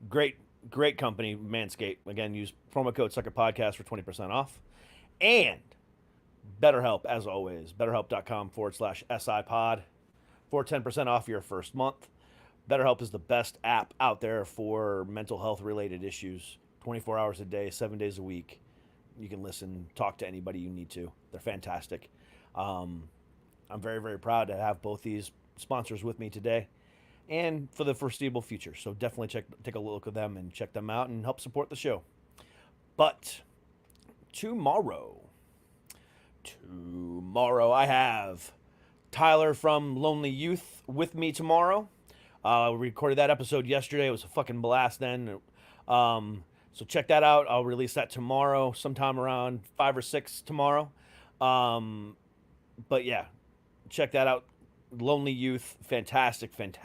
Great company, Manscaped. Again, use promo code SuckItPodcast for 20% off. And BetterHelp, as always. BetterHelp.com/SIPod for 10% off your first month. BetterHelp is the best app out there for mental health related issues. 24 hours a day, 7 days a week. You can listen, talk to anybody you need to. They're fantastic. I'm very, very proud to have both these sponsors with me today and for the foreseeable future. So definitely take a look at them and check them out and help support the show. But tomorrow I have Tyler from Lonely Youth with me tomorrow. We recorded that episode yesterday. It was a fucking blast then. So check that out. I'll release that tomorrow, sometime around 5 or 6 tomorrow. But yeah, check that out. Lonely Youth, fantastic band.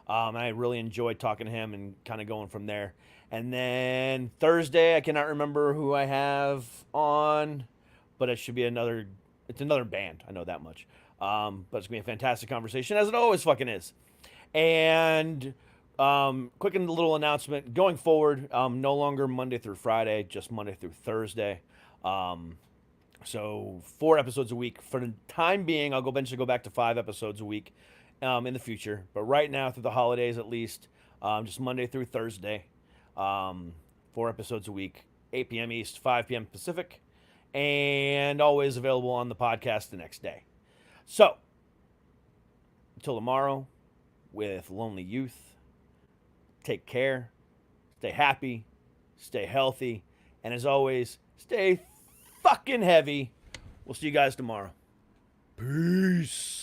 I really enjoyed talking to him and kind of going from there. And then Thursday, I cannot remember who I have on, but it should be another band. I know that much. But it's going to be a fantastic conversation, as it always fucking is. And quick and little announcement. Going forward, no longer Monday through Friday, just Monday through Thursday. So 4 episodes a week. For the time being, I'll eventually go back to 5 episodes a week in the future. But right now, through the holidays at least, just Monday through Thursday, 4 episodes a week. 8 p.m. East, 5 p.m. Pacific, and always available on the podcast the next day. So, until tomorrow, with Lonely Youth, take care, stay happy, stay healthy, and as always, stay fucking heavy. We'll see you guys tomorrow. Peace.